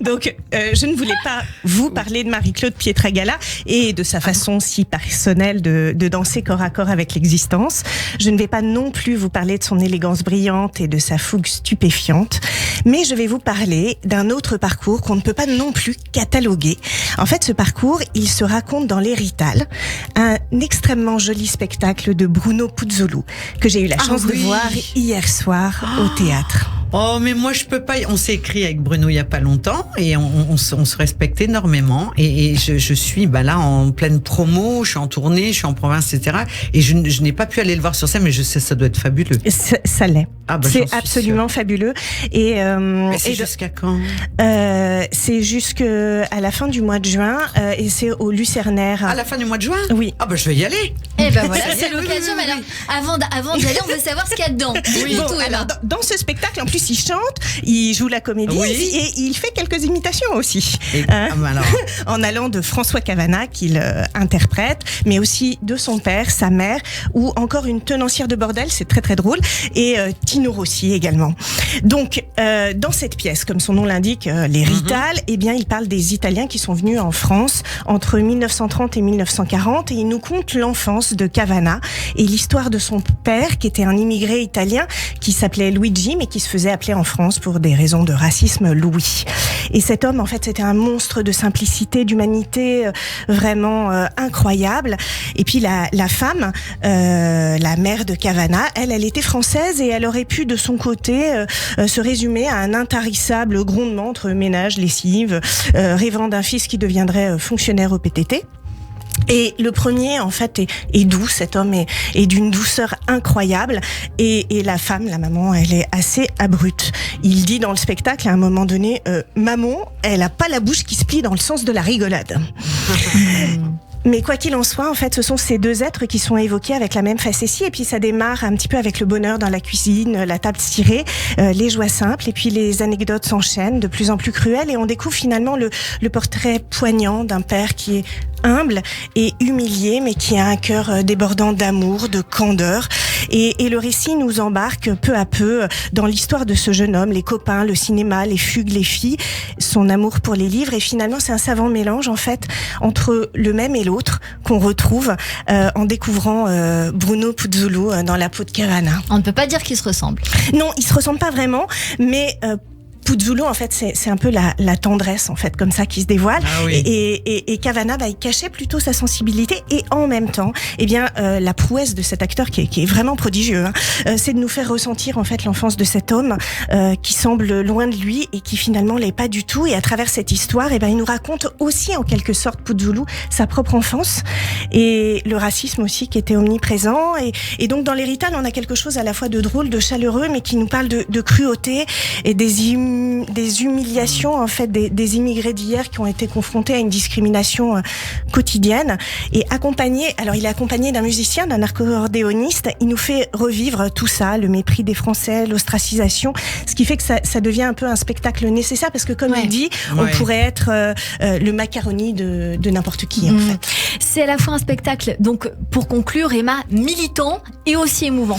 Donc, je ne voulais pas vous parler de Marie-Claude Pietragala et de sa façon si personnelle de danser corps à corps avec l'existence. Je ne vais pas non plus vous parler de son élégance brillante et de sa fougue stupéfiante, mais je vais vous parler d'un autre parcours qu'on ne peut pas non plus cataloguer. En fait, ce parcours, il se raconte dans l'Hérital, un extrêmement joli spectacle de Bruno Puzzolo que j'ai eu la chance de voir hier soir au théâtre. Oh, mais moi, je peux pas. On s'est écrit avec Bruno il y a pas longtemps et on se respecte énormément. Et je suis là en pleine promo, je suis en tournée, je suis en province, etc. Et je n'ai pas pu aller le voir sur scène, mais je sais, ça doit être fabuleux. Ça l'est. Ah bah, c'est absolument fabuleux. Et c'est jusqu'à quand? C'est jusqu'à la fin du mois de juin et c'est au Lucernaire. À la fin du mois de juin? Oui. Ah bah je vais y aller. Et ben voilà, c'est l'occasion. Mais alors, avant d'y aller, on veut savoir ce qu'il y a dedans. Oui. Bon, alors, dans ce spectacle, en plus, il chante, il joue la comédie et il fait quelques imitations aussi. En allant de François Cavana, qu'il interprète, mais aussi de son père, sa mère, ou encore une tenancière de bordel, c'est très très drôle, et Tino Rossi également. Donc, dans cette pièce, comme son nom l'indique, l'Hérital, eh bien, il parle des Italiens qui sont venus en France entre 1930 et 1940, et il nous conte l'enfance de Cavana et l'histoire de son père, qui était un immigré italien, qui s'appelait Luigi, mais qui se faisait appeler en France pour des raisons de racisme Louis. Et cet homme, en fait, c'était un monstre de simplicité, d'humanité vraiment incroyable. Et puis la femme, la mère de Cavana, elle était française et elle aurait pu de son côté se résumer à un intarissable grondement entre ménage, lessive, rêvant d'un fils qui deviendrait fonctionnaire au PTT. Et le premier, en fait, est doux. Cet homme est d'une douceur incroyable. Et la femme, la maman, elle est assez abrupte. Il dit dans le spectacle, à un moment donné, maman, elle a pas la bouche qui se plie dans le sens de la rigolade. Mais quoi qu'il en soit, en fait, ce sont ces deux êtres qui sont évoqués avec la même facétie. Et puis ça démarre un petit peu avec le bonheur dans la cuisine, la table tirée, les joies simples. Et puis les anecdotes s'enchaînent de plus en plus cruelles. Et on découvre finalement le portrait poignant d'un père qui est humble et humilié, mais qui a un cœur débordant d'amour, de candeur. Et le récit nous embarque peu à peu dans l'histoire de ce jeune homme, les copains, le cinéma, les fugues, les filles, son amour pour les livres. Et finalement, c'est un savant mélange, en fait, entre le même et l'autre qu'on retrouve en découvrant Bruno Puzzolo dans la peau de Cavana. On ne peut pas dire qu'ils se ressemblent. Non, ils se ressemblent pas vraiment, mais Puzzolo, en fait, c'est un peu la tendresse, en fait, comme ça, qui se dévoile. Ah oui. Et Cavana, il cachait plutôt sa sensibilité et en même temps, eh bien, la prouesse de cet acteur qui est vraiment prodigieux, c'est de nous faire ressentir, en fait, l'enfance de cet homme qui semble loin de lui et qui finalement l'est pas du tout. Et à travers cette histoire, eh ben, il nous raconte aussi, en quelque sorte, Puzzolo, sa propre enfance et le racisme aussi qui était omniprésent. Et donc, dans l'Hérital, on a quelque chose à la fois de drôle, de chaleureux, mais qui nous parle de cruauté et des humiliations, en fait, des immigrés d'hier qui ont été confrontés à une discrimination quotidienne. Et il est accompagné d'un musicien, d'un accordéoniste. Il nous fait revivre tout ça, le mépris des Français, l'ostracisation, ce qui fait que ça devient un peu un spectacle nécessaire parce que, comme il dit, on pourrait être le macaroni de n'importe qui, en fait. C'est à la fois un spectacle, donc, pour conclure, Emma, militant et aussi émouvant.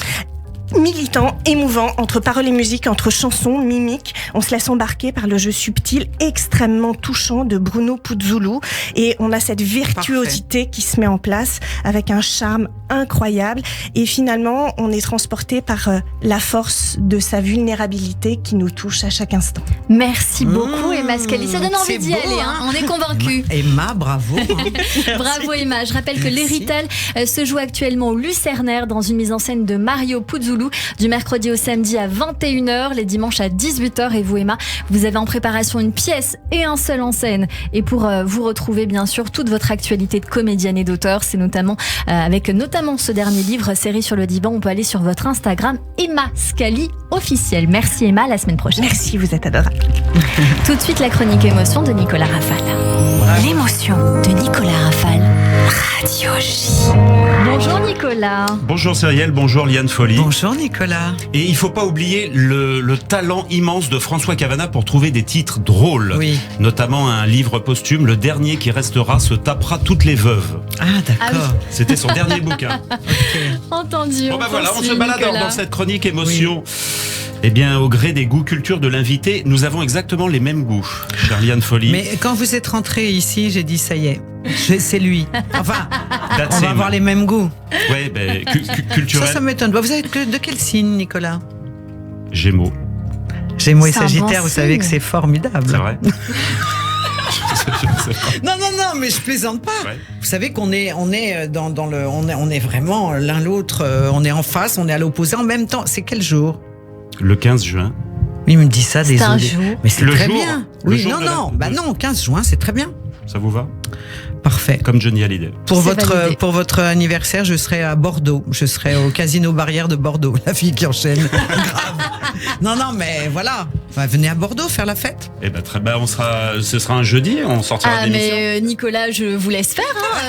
Militant, émouvant, entre paroles et musique, entre chansons, mimiques. On se laisse embarquer par le jeu subtil, extrêmement touchant de Bruno Puzzolo. Et on a cette virtuosité qui se met en place avec un charme incroyable. Et finalement, on est transporté par la force de sa vulnérabilité qui nous touche à chaque instant. Merci beaucoup, Emma Scali. Ça donne envie d'y aller, on est convaincus. Emma, bravo. Bravo, Emma. Je rappelle que l'Hérital se joue actuellement au Lucernaire dans une mise en scène de Mario Puzzolo du mercredi au samedi à 21h, les dimanches à 18h. Et vous, Emma, vous avez en préparation une pièce et un seul en scène. Et pour vous retrouver, bien sûr, toute votre actualité de comédienne et d'auteur, c'est notamment avec notamment ce dernier livre, Série sur le divan. On peut aller sur votre Instagram, Emma Scali officiel. Merci Emma, à la semaine prochaine. Merci, vous êtes adorable. Tout de suite, la chronique émotion de Nicolas Rafal. L'émotion de Nicolas Rafal. Radio J. Bonjour Nicolas. Bonjour Cyrielle, bonjour Liane Folly. Bonjour Nicolas. Et il faut pas oublier le talent immense de François Cavana pour trouver des titres drôles. Oui. Notamment un livre posthume, Le dernier qui restera se tapera toutes les veuves. Ah d'accord. C'était son dernier bouquin. Entendu. Bon bah voilà, on se balade Nicolas. dans cette chronique émotion. Eh bien, au gré des goûts culture de l'invité, nous avons exactement les mêmes goûts, chère Liane Folly. Mais quand vous êtes rentré ici, j'ai dit ça y est, c'est lui. Enfin, on va avoir les mêmes goûts. Ouais, ben, culturel. Ça m'étonne. Vous êtes de quel signe, Nicolas? Gémeaux. Gémeaux et C'est un Sagittaire, bon vous savez signe. que c'est formidable. C'est vrai. Non, mais je plaisante pas. Ouais. Vous savez qu'on est on est vraiment l'un l'autre, on est en face, on est à l'opposé en même temps. C'est quel jour? Le 15 juin. Il me dit ça, C'est désolé. un jour. Mais c'est Le très jour. bien. Le Oui, jour non, de la- non, bah non, 15 juin, c'est très bien. Ça vous va? Parfait. Comme Johnny Hallyday. Pour C'est validé. pour votre anniversaire, je serai à Bordeaux. Je serai au Casino Barrière de Bordeaux. La fille qui enchaîne. Grave. Non, mais voilà. Enfin, venez à Bordeaux faire la fête. Eh ben très bien, ce sera un jeudi, on sortira Ah de l'émission. mais Nicolas, je vous laisse faire.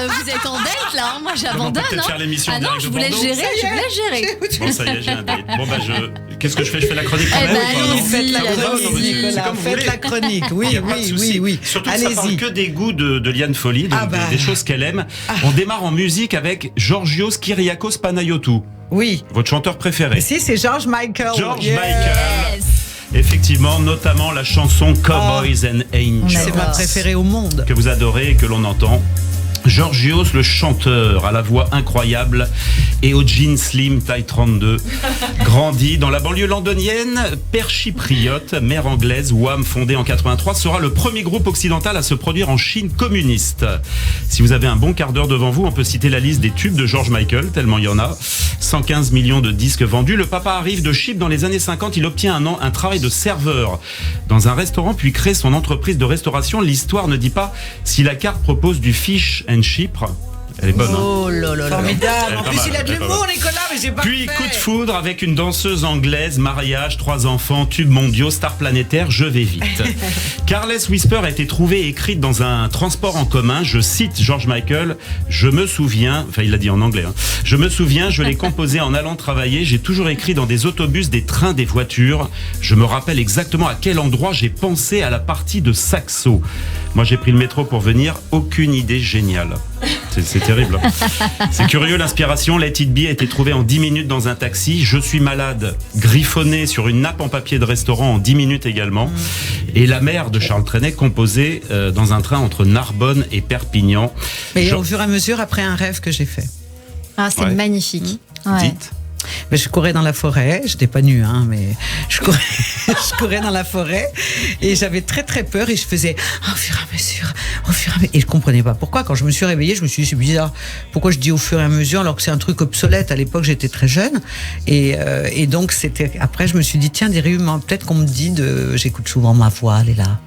Vous êtes en date là. Moi On j'abandonne. peut peut-être faire l'émission Ah en non, direct je de vous laisse Bordeaux. gérer. Bon, ça y est, j'ai un date. Bon, bah, qu'est-ce que je fais? Je fais la chronique quand Eh même ben, ou pas, non allez-y, Faites la allez-y, chronique, c'est Nicolas. comme vous Faites voulez. la chronique. Il Oui, y a pas de souci. oui. Surtout que ça parle Allez-y. que des goûts de Liane Folly, donc Ah bah. des choses qu'elle aime. On démarre en musique avec Georgios Kyriakos Panayotou, Oui. votre chanteur préféré. Si, c'est George Michael. George Yeah. Michael. Effectivement, notamment la chanson Cowboys and Angels. C'est ma préférée au monde. Que vous adorez et que l'on entend. Georgios, le chanteur, à la voix incroyable et au jean slim taille 32, grandi dans la banlieue londonienne, père chypriote, mère anglaise, Wham fondé en 83, sera le premier groupe occidental à se produire en Chine communiste. Si vous avez un bon quart d'heure devant vous, on peut citer la liste des tubes de George Michael, tellement il y en a. 115 millions de disques vendus. Le papa arrive de Chypre dans les années 50, il obtient un travail de serveur dans un restaurant, puis crée son entreprise de restauration. L'histoire ne dit pas si la carte propose du fish and Chypre. Elle est bonne, hein. Oh là là là. Formidable. Elle est En pas plus, mal, il a de elle est pas l'humour, mal. Nicolas, mais j'ai pas Puis fait. coup de foudre avec une danseuse anglaise, mariage, 3 enfants, tubes mondiaux, star planétaire, je vais vite. Careless Whisper a été trouvée et écrite dans un transport en commun. Je cite George Michael, je me souviens, enfin il l'a dit en anglais, hein. Je me souviens, je l'ai composé en allant travailler. J'ai toujours écrit dans des autobus, des trains, des voitures. Je me rappelle exactement à quel endroit j'ai pensé à la partie de saxo. Moi j'ai pris le métro pour venir, aucune idée géniale. C'est terrible. C'est curieux, l'inspiration Let It Be a été trouvée en 10 minutes dans un taxi. Je suis malade, griffonné sur une nappe en papier de restaurant en 10 minutes également. Et La mer de Charles Trenet, composée dans un train entre Narbonne et Perpignan. Mais au fur et à mesure, après un rêve que j'ai fait. Ah, c'est Ouais. magnifique. Ouais. Dites. Mais je courais dans la forêt, j'étais pas nue, hein, mais je courais dans la forêt et j'avais très très peur et je faisais au fur et à mesure, et je comprenais pas pourquoi. Quand je me suis réveillée, je me suis dit c'est bizarre, pourquoi je dis au fur et à mesure alors que c'est un truc obsolète. À l'époque, j'étais très jeune et donc c'était. Après, je me suis dit tiens, des rimes, peut-être qu'on me dit j'écoute souvent ma voix, elle est là.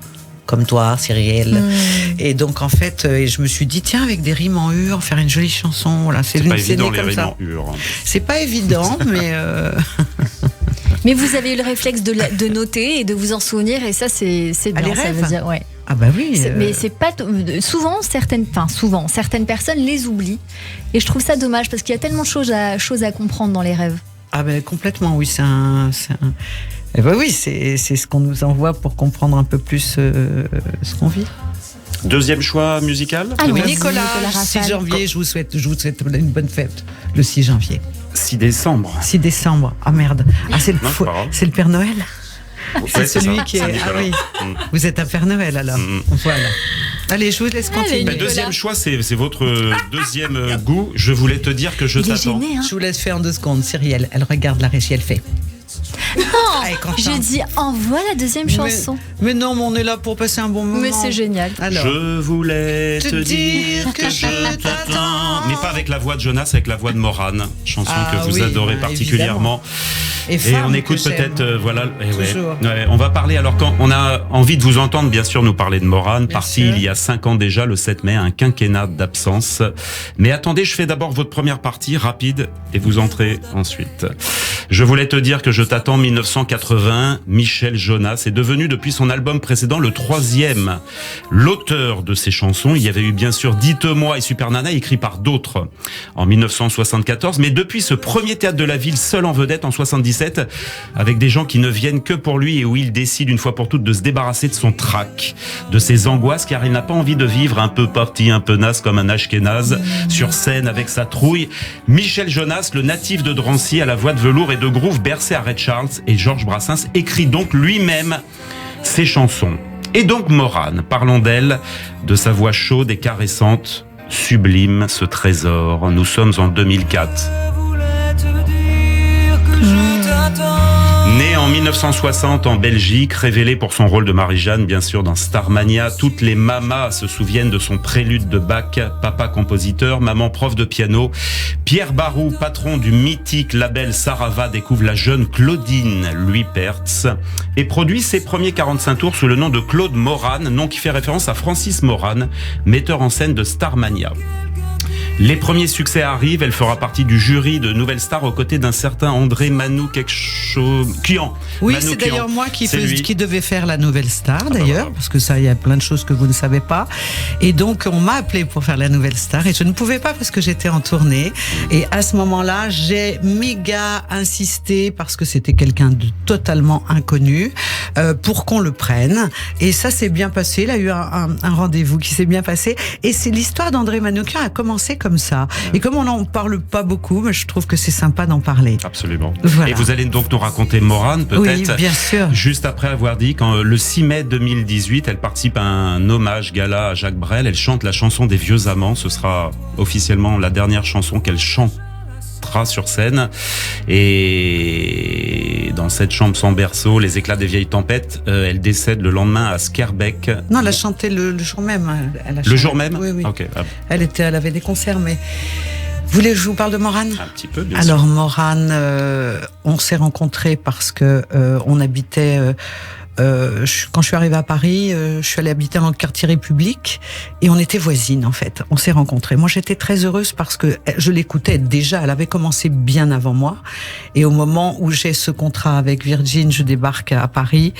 Comme toi, Cyrielle. Et donc, en fait, je me suis dit, tiens, avec des rimes en ur, faire une jolie chanson. Voilà, C'est pas évident né les comme rimes ça. en ur. C'est pas évident, mais. Mais vous avez eu le réflexe de noter et de vous en souvenir et ça c'est bien. les Ça rêves veut dire, ouais. Ah bah oui. Mais c'est pas souvent certaines personnes les oublient et je trouve ça dommage parce qu'il y a tellement de choses à comprendre dans les rêves. Ah ben complètement, oui, Eh ben oui, c'est ce qu'on nous envoie pour comprendre un peu plus ce qu'on vit. Deuxième choix musical. Oui, Allons-y, Nicolas, Nicolas 6 Rafal. janvier, je vous souhaite une bonne fête. Le 6 janvier. 6 décembre. 6 décembre. Ah merde. Ah, c'est Non, c'est pas grave. c'est le Père Noël. Ouais, C'est celui ça, qui est. Saint-Nicolas. Ah oui. Vous êtes un Père Noël alors. Voilà. Allez, je vous laisse continuer. Ben, deuxième choix, c'est votre deuxième goût. Je voulais te dire que je Il est t'attends. gêné, hein. Je vous laisse faire en 2 secondes. Cyrielle, elle regarde la régie, elle fait. Non, Elle est contente. j'ai dit envoie la deuxième chanson. Mais non, mais on est là pour passer un bon moment. Mais c'est génial. Alors. Je voulais te dire que je t'attends. Mais pas avec la voix de Jonas, avec la voix de Morane. Chanson Ah que vous oui, adorez bah, particulièrement. Et on écoute peut-être, Toujours. On va parler, alors quand on a envie de vous entendre, bien sûr, nous parler de Morane, parti sûr. il y a 5 ans déjà, le 7 mai, un quinquennat d'absence. Mais attendez, je fais d'abord votre première partie, rapide, et vous entrez ensuite. Je voulais te dire que je t'attends 1980, Michel Jonas est devenu depuis son album précédent le 3e. L'auteur de ces chansons, il y avait eu bien sûr Dites-moi et Super Nana, écrit par d'autres en 1974, mais depuis ce premier théâtre de la ville, seul en vedette en 77, avec des gens qui ne viennent que pour lui et où il décide une fois pour toutes de se débarrasser de son trac, de ses angoisses, car il n'a pas envie de vivre un peu parti, un peu naze comme un ashkénaze sur scène avec sa trouille. Michel Jonas, le natif de Drancy, à la voix de velours et de groove bercé à Ray Charles et Georges Brassens, écrit donc lui-même ses chansons. Et donc Morane, parlons d'elle, de sa voix chaude et caressante, sublime, ce trésor. Nous sommes en 2004. Née en 1960 en Belgique, révélée pour son rôle de Marie-Jeanne, bien sûr, dans Starmania, toutes les mamas se souviennent de son prélude de Bach, papa compositeur, maman prof de piano. Pierre Barou, patron du mythique label Sarava, découvre la jeune Claudine Louis-Pertz et produit ses premiers 45 tours sous le nom de Claude Morane, nom qui fait référence à Francis Morane, metteur en scène de Starmania. Les premiers succès arrivent, elle fera partie du jury de Nouvelle Star aux côtés d'un certain André Manoukian. Oui, Manoukian. c'est d'ailleurs moi qui lui. devais faire la Nouvelle Star, d'ailleurs, parce que ça, il y a plein de choses que vous ne savez pas. Et donc, on m'a appelé pour faire la Nouvelle Star et je ne pouvais pas parce que j'étais en tournée. Et à ce moment-là, j'ai méga insisté parce que c'était quelqu'un de totalement inconnu pour qu'on le prenne. Et ça s'est bien passé. Il a eu un rendez-vous qui s'est bien passé. Et c'est l'histoire d'André Manoukian a commencé comme ça. Et comme on n'en parle pas beaucoup, mais je trouve que c'est sympa d'en parler. Absolument. Voilà. Et vous allez donc nous raconter Morane, peut-être. Oui, bien sûr. Juste après avoir dit qu'en le 6 mai 2018, elle participe à un hommage gala à Jacques Brel. Elle chante la chanson des vieux amants. Ce sera officiellement la dernière chanson qu'elle chantera sur scène. Et dans cette chambre sans berceau, les éclats des vieilles tempêtes, elle décède le lendemain à Skerbeck. Non, elle a chanté le jour même. Le jour même ? Oui, oui. Ok. Elle avait des concerts, mais... Vous voulez que je vous parle de Morane ? Un petit peu, bien Alors, sûr. Morane, on s'est rencontrés parce que on habitait... quand je suis arrivée à Paris, je suis allée habiter dans le quartier République et on était voisines en fait. On s'est rencontrés. Moi, j'étais très heureuse parce que je l'écoutais déjà. Elle avait commencé bien avant moi. Et au moment où j'ai ce contrat avec Virgin, je débarque à Paris.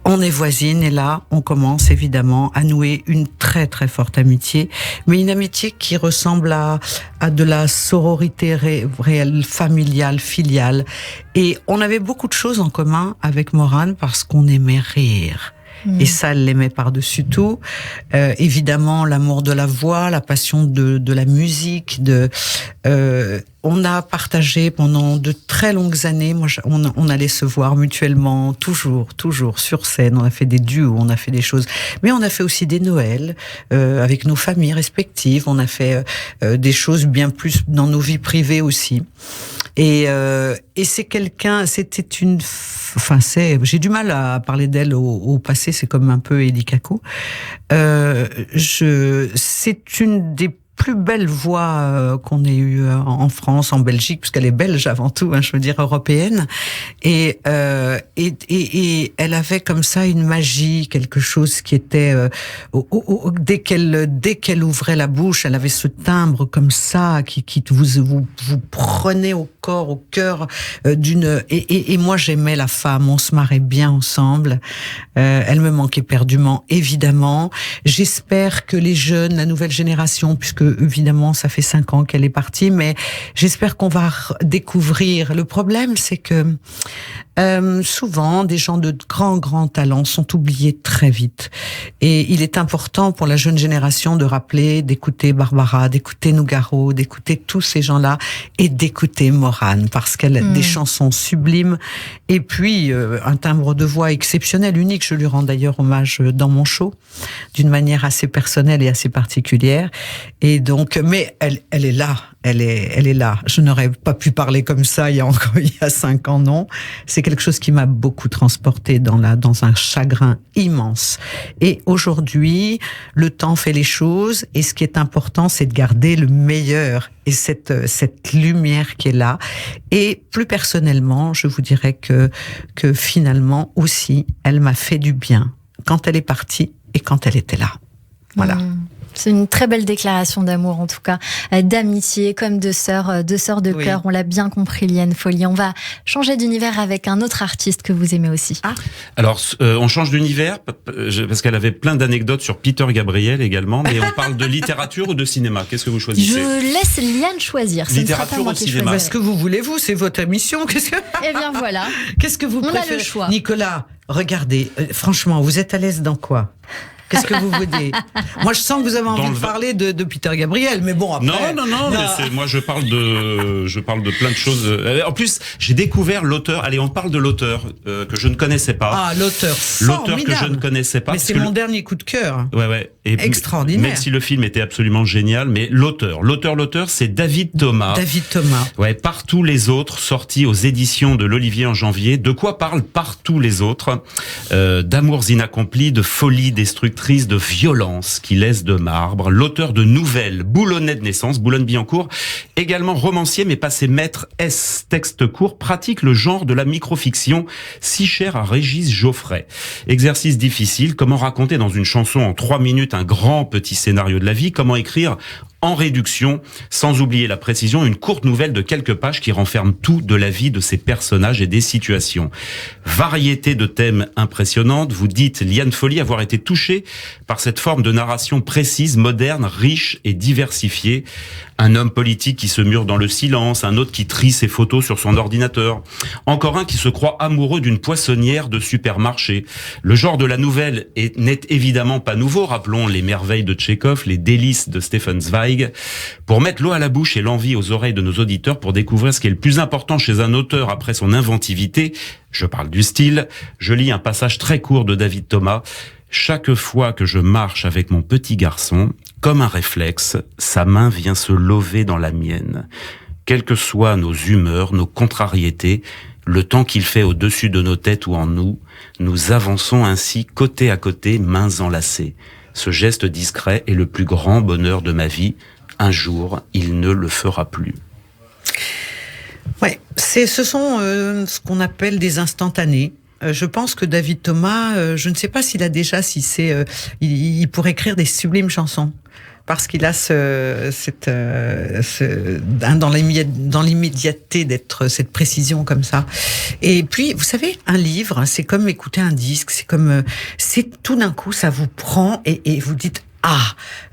On est voisines et là, on commence évidemment à nouer une très très forte amitié, mais une amitié qui ressemble à de la sororité réelle, familiale, filiale. Et on avait beaucoup de choses en commun avec Morane parce qu'on aimait rire. Et ça, elle l'aimait par-dessus tout. Évidemment, l'amour de la voix, la passion de la musique. On a partagé pendant de très longues années. Moi, on allait se voir mutuellement, toujours sur scène. On a fait des duos, on a fait des choses. Mais on a fait aussi des Noëls avec nos familles respectives. On a fait des choses bien plus dans nos vies privées aussi. Et c'est quelqu'un, j'ai du mal à parler d'elle au passé, c'est comme un peu Elie Kakou. C'est une des plus belle voix qu'on ait eue en France, en Belgique, puisqu'elle est belge avant tout, je veux dire européenne. Et elle avait comme ça une magie, quelque chose qui était dès qu'elle ouvrait la bouche, elle avait ce timbre comme ça qui vous prenait au corps, au cœur d'une. Et moi j'aimais la femme, on se marrait bien ensemble. Elle me manquait éperdument, évidemment. J'espère que les jeunes, la nouvelle génération, puisque évidemment ça fait 5 ans qu'elle est partie, mais j'espère qu'on va découvrir. Le problème, c'est que souvent des gens de grands talents sont oubliés très vite. Et il est important pour la jeune génération de rappeler, d'écouter Barbara, d'écouter Nougaro, d'écouter tous ces gens-là et d'écouter Morane, parce qu'elle a des chansons sublimes et puis un timbre de voix exceptionnel, unique. Je lui rends d'ailleurs hommage dans mon show d'une manière assez personnelle et assez particulière. Et donc, mais elle est là. Elle est là. Je n'aurais pas pu parler comme ça il y a 5 ans, non. C'est quelque chose qui m'a beaucoup transportée dans un chagrin immense. Et aujourd'hui, le temps fait les choses, et ce qui est important, c'est de garder le meilleur et cette lumière qui est là. Et plus personnellement, je vous dirais que finalement aussi, elle m'a fait du bien quand elle est partie et quand elle était là. Voilà. C'est une très belle déclaration d'amour, en tout cas, d'amitié, comme de sœurs de cœur. On l'a bien compris, Liane Folly. On va changer d'univers avec un autre artiste que vous aimez aussi. Alors, on change d'univers parce qu'elle avait plein d'anecdotes sur Peter Gabriel également, mais on parle de littérature ou de cinéma? Qu'est-ce que vous choisissez? Je laisse Liane choisir. Littérature ou cinéma? Ce que vous voulez, c'est votre émission. Eh bien voilà. Qu'est-ce que vous préférez? On a le choix. Nicolas, regardez, franchement, vous êtes à l'aise dans quoi? Qu'est-ce que vous voulez? Moi, je sens que vous avez envie de parler de Peter Gabriel, mais bon, après... Non. Mais moi, je parle de plein de choses. En plus, j'ai découvert l'auteur. Allez, on parle de l'auteur que je ne connaissais pas. Ah, l'auteur que je ne connaissais pas. Mais c'est mon dernier coup de cœur. Ouais. Et extraordinaire. Même si le film était absolument génial, mais l'auteur, c'est David Thomas. Ouais, Partout les autres, sorti aux éditions de l'Olivier en janvier. De quoi parlent Partout les autres? D'amours inaccomplis, de folie destructrice, de violence qui laisse de marbre. L'auteur de nouvelles, boulonnais de naissance, Boulogne-Billancourt, également romancier mais passé maître S. Texte court, pratique le genre de la microfiction, si cher à Régis Geoffrey. Exercice difficile, comment raconter dans une chanson en 3 minutes un grand petit scénario de la vie, comment écrire en réduction, sans oublier la précision, une courte nouvelle de quelques pages qui renferme tout de la vie de ces personnages et des situations. Variété de thèmes impressionnante. Vous dites, Liane Folly, avoir été touchée par cette forme de narration précise, moderne, riche et diversifiée. Un homme politique qui se mure dans le silence, un autre qui trie ses photos sur son ordinateur, encore un qui se croit amoureux d'une poissonnière de supermarché. Le genre de la nouvelle n'est évidemment pas nouveau, rappelons les merveilles de Tchekhov, les délices de Stefan Zweig. Pour mettre l'eau à la bouche et l'envie aux oreilles de nos auditeurs, pour découvrir ce qui est le plus important chez un auteur après son inventivité, je parle du style, je lis un passage très court de David Thomas. Chaque fois que je marche avec mon petit garçon, comme un réflexe, sa main vient se lover dans la mienne. Quelles que soient nos humeurs, nos contrariétés, le temps qu'il fait au-dessus de nos têtes ou en nous, nous avançons ainsi côté à côté, mains enlacées. Ce geste discret est le plus grand bonheur de ma vie. Un jour, il ne le fera plus. Ouais, ce sont ce qu'on appelle des instantanés. Je pense que David Thomas, je ne sais pas il pourrait écrire des sublimes chansons. Parce qu'il a dans l'immédiateté d'être cette précision comme ça. Et puis, vous savez, un livre, c'est comme écouter un disque, c'est tout d'un coup, ça vous prend et vous dites,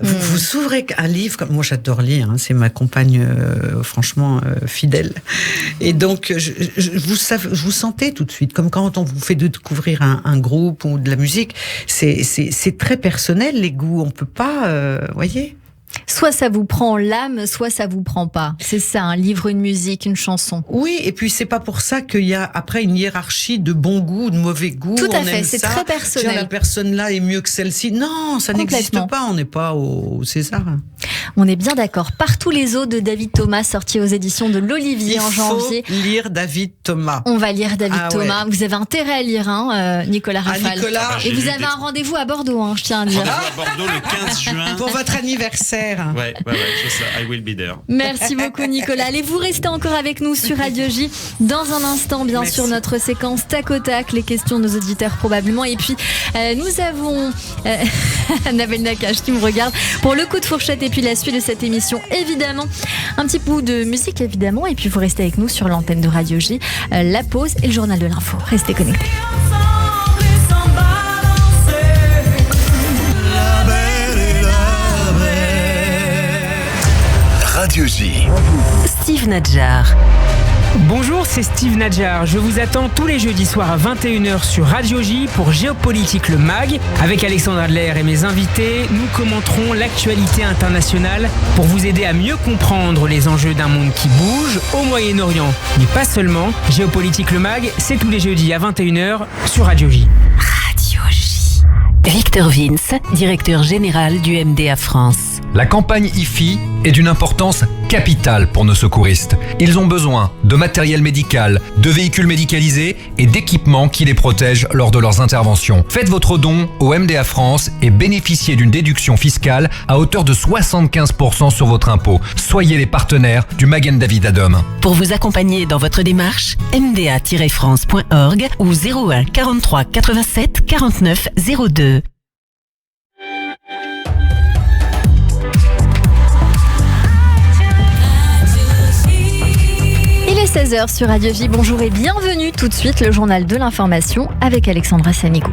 vous ouvrez un livre, comme moi j'adore lire, c'est ma compagne franchement fidèle. Et donc vous sentez tout de suite, comme quand on vous fait découvrir un groupe ou de la musique, c'est très personnel les goûts, on peut pas, voyez. Soit ça vous prend l'âme, soit ça vous prend pas. C'est ça, un livre, une musique, une chanson. Oui, et puis c'est pas pour ça qu'il y a après une hiérarchie de bon goût ou de mauvais goût. Tout à fait, c'est très personnel. Tiens, la personne là est mieux que celle-ci. Non, ça n'existe pas, on n'est pas au César. On est bien d'accord. Partout les autres de David Thomas, sorti aux éditions de l'Olivier en janvier. Il faut lire David Thomas. On va lire David Thomas. Ouais. Vous avez intérêt à lire, Nicolas Rafal. Et vous avez un rendez-vous à Bordeaux, je tiens à dire. Rendez-vous à Bordeaux le 15 juin. Pour votre anniversaire. Ouais, c'est ça. I will be there. Merci beaucoup, Nicolas. Allez, vous restez encore avec nous sur Radio J. Dans un instant, bien sûr, notre séquence tac au tac, les questions de nos auditeurs probablement. Et puis, nous avons Annabelle Nakache qui me regarde pour le coup de fourchette et puis la suite de cette émission, évidemment. Un petit bout de musique, évidemment. Et puis, vous restez avec nous sur l'antenne de Radio J. La pause et le journal de l'info. Restez connectés. Radio J. Steve Nadjar. Bonjour, c'est Steve Nadjar. Je vous attends tous les jeudis soirs à 21h sur Radio J pour Géopolitique le MAG. Avec Alexandre Adler et mes invités, nous commenterons l'actualité internationale pour vous aider à mieux comprendre les enjeux d'un monde qui bouge au Moyen-Orient. Mais pas seulement. Géopolitique le MAG, c'est tous les jeudis à 21h sur Radio J. Radio J. Victor Vince, directeur général du MDA France. La campagne IFI est d'une importance capitale pour nos secouristes. Ils ont besoin de matériel médical, de véhicules médicalisés et d'équipements qui les protègent lors de leurs interventions. Faites votre don au MDA France et bénéficiez d'une déduction fiscale à hauteur de 75% sur votre impôt. Soyez les partenaires du Magen David Adom. Pour vous accompagner dans votre démarche, mda-france.org ou 01 43 87 49 02. Il est 16h sur Radio J. Bonjour et bienvenue. Tout de suite, le journal de l'information avec Alexandra Samigo.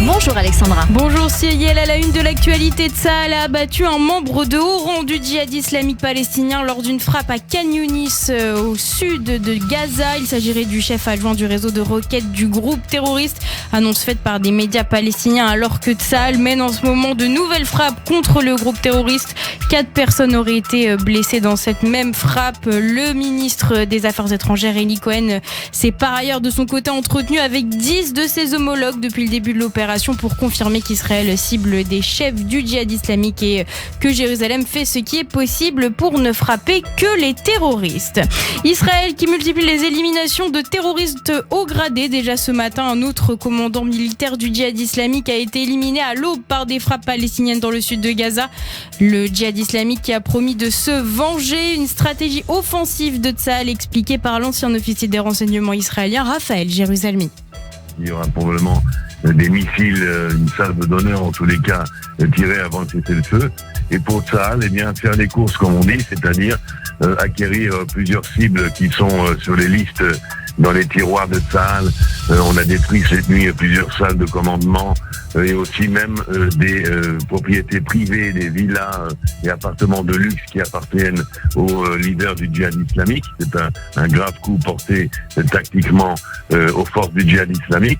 Bonjour Alexandra. Bonjour Cyrielle, à la une de l'actualité, Tsahal a abattu un membre de haut rang du djihad islamique palestinien lors d'une frappe à Khan Younis au sud de Gaza. Il s'agirait du chef adjoint du réseau de roquettes du groupe terroriste. Annonce faite par des médias palestiniens alors que Tsahal mène en ce moment de nouvelles frappes contre le groupe terroriste. 4 personnes auraient été blessées dans cette même frappe. Le ministre des Affaires étrangères, Eli Cohen, s'est par ailleurs de son côté entretenu avec 10 de ses homologues depuis le début de l'opération pour confirmer qu'Israël cible des chefs du djihad islamique et que Jérusalem fait ce qui est possible pour ne frapper que les terroristes. Israël qui multiplie les éliminations de terroristes haut gradés. Déjà ce matin, un autre commandant militaire du djihad islamique a été éliminé à l'aube par des frappes palestiniennes dans le sud de Gaza. Le djihad islamique qui a promis de se venger, une stratégie offensive de Tsahal expliquée par l'ancien officier des renseignements israéliens Raphaël Jérusalemi. Il y aura probablement des missiles, une salve d'honneur en tous les cas, tirés avant de cesser le feu. Et pour Tsahal, eh bien, faire des courses comme on dit, c'est-à-dire acquérir plusieurs cibles qui sont sur les listes dans les tiroirs de Tsahal. On a détruit cette nuit plusieurs salles de commandement et aussi même des propriétés privées, des villas et appartements de luxe qui appartiennent aux leaders du djihad islamique. C'est un grave coup porté tactiquement aux forces du djihad islamique.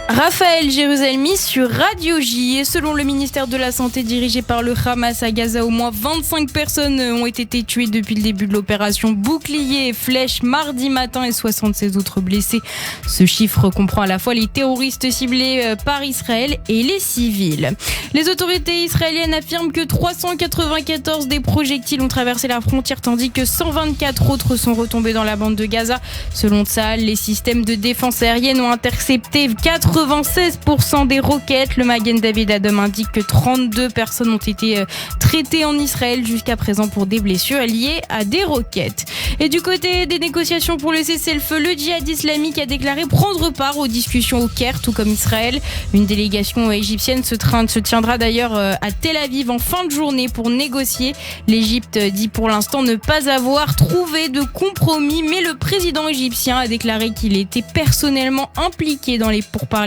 Raphaël Jérusalemi sur Radio J. Et selon le ministère de la Santé dirigé par le Hamas à Gaza, au moins 25 personnes ont été tuées depuis le début de l'opération Bouclier et Flèche mardi matin et 76 autres blessés. Ce chiffre comprend à la fois les terroristes ciblés par Israël et les civils. Les autorités israéliennes affirment que 394 des projectiles ont traversé la frontière tandis que 124 autres sont retombés dans la bande de Gaza. Selon Tsahal, les systèmes de défense aérienne ont intercepté 96% des roquettes. Le Magen David Adom indique que 32 personnes ont été traitées en Israël jusqu'à présent pour des blessures liées à des roquettes. Et du côté des négociations pour le cessez-le-feu, le djihad islamique a déclaré prendre part aux discussions au Caire, tout comme Israël. Une délégation égyptienne se tiendra d'ailleurs à Tel Aviv en fin de journée pour négocier. L'Égypte dit pour l'instant ne pas avoir trouvé de compromis, mais le président égyptien a déclaré qu'il était personnellement impliqué dans les pourparlers.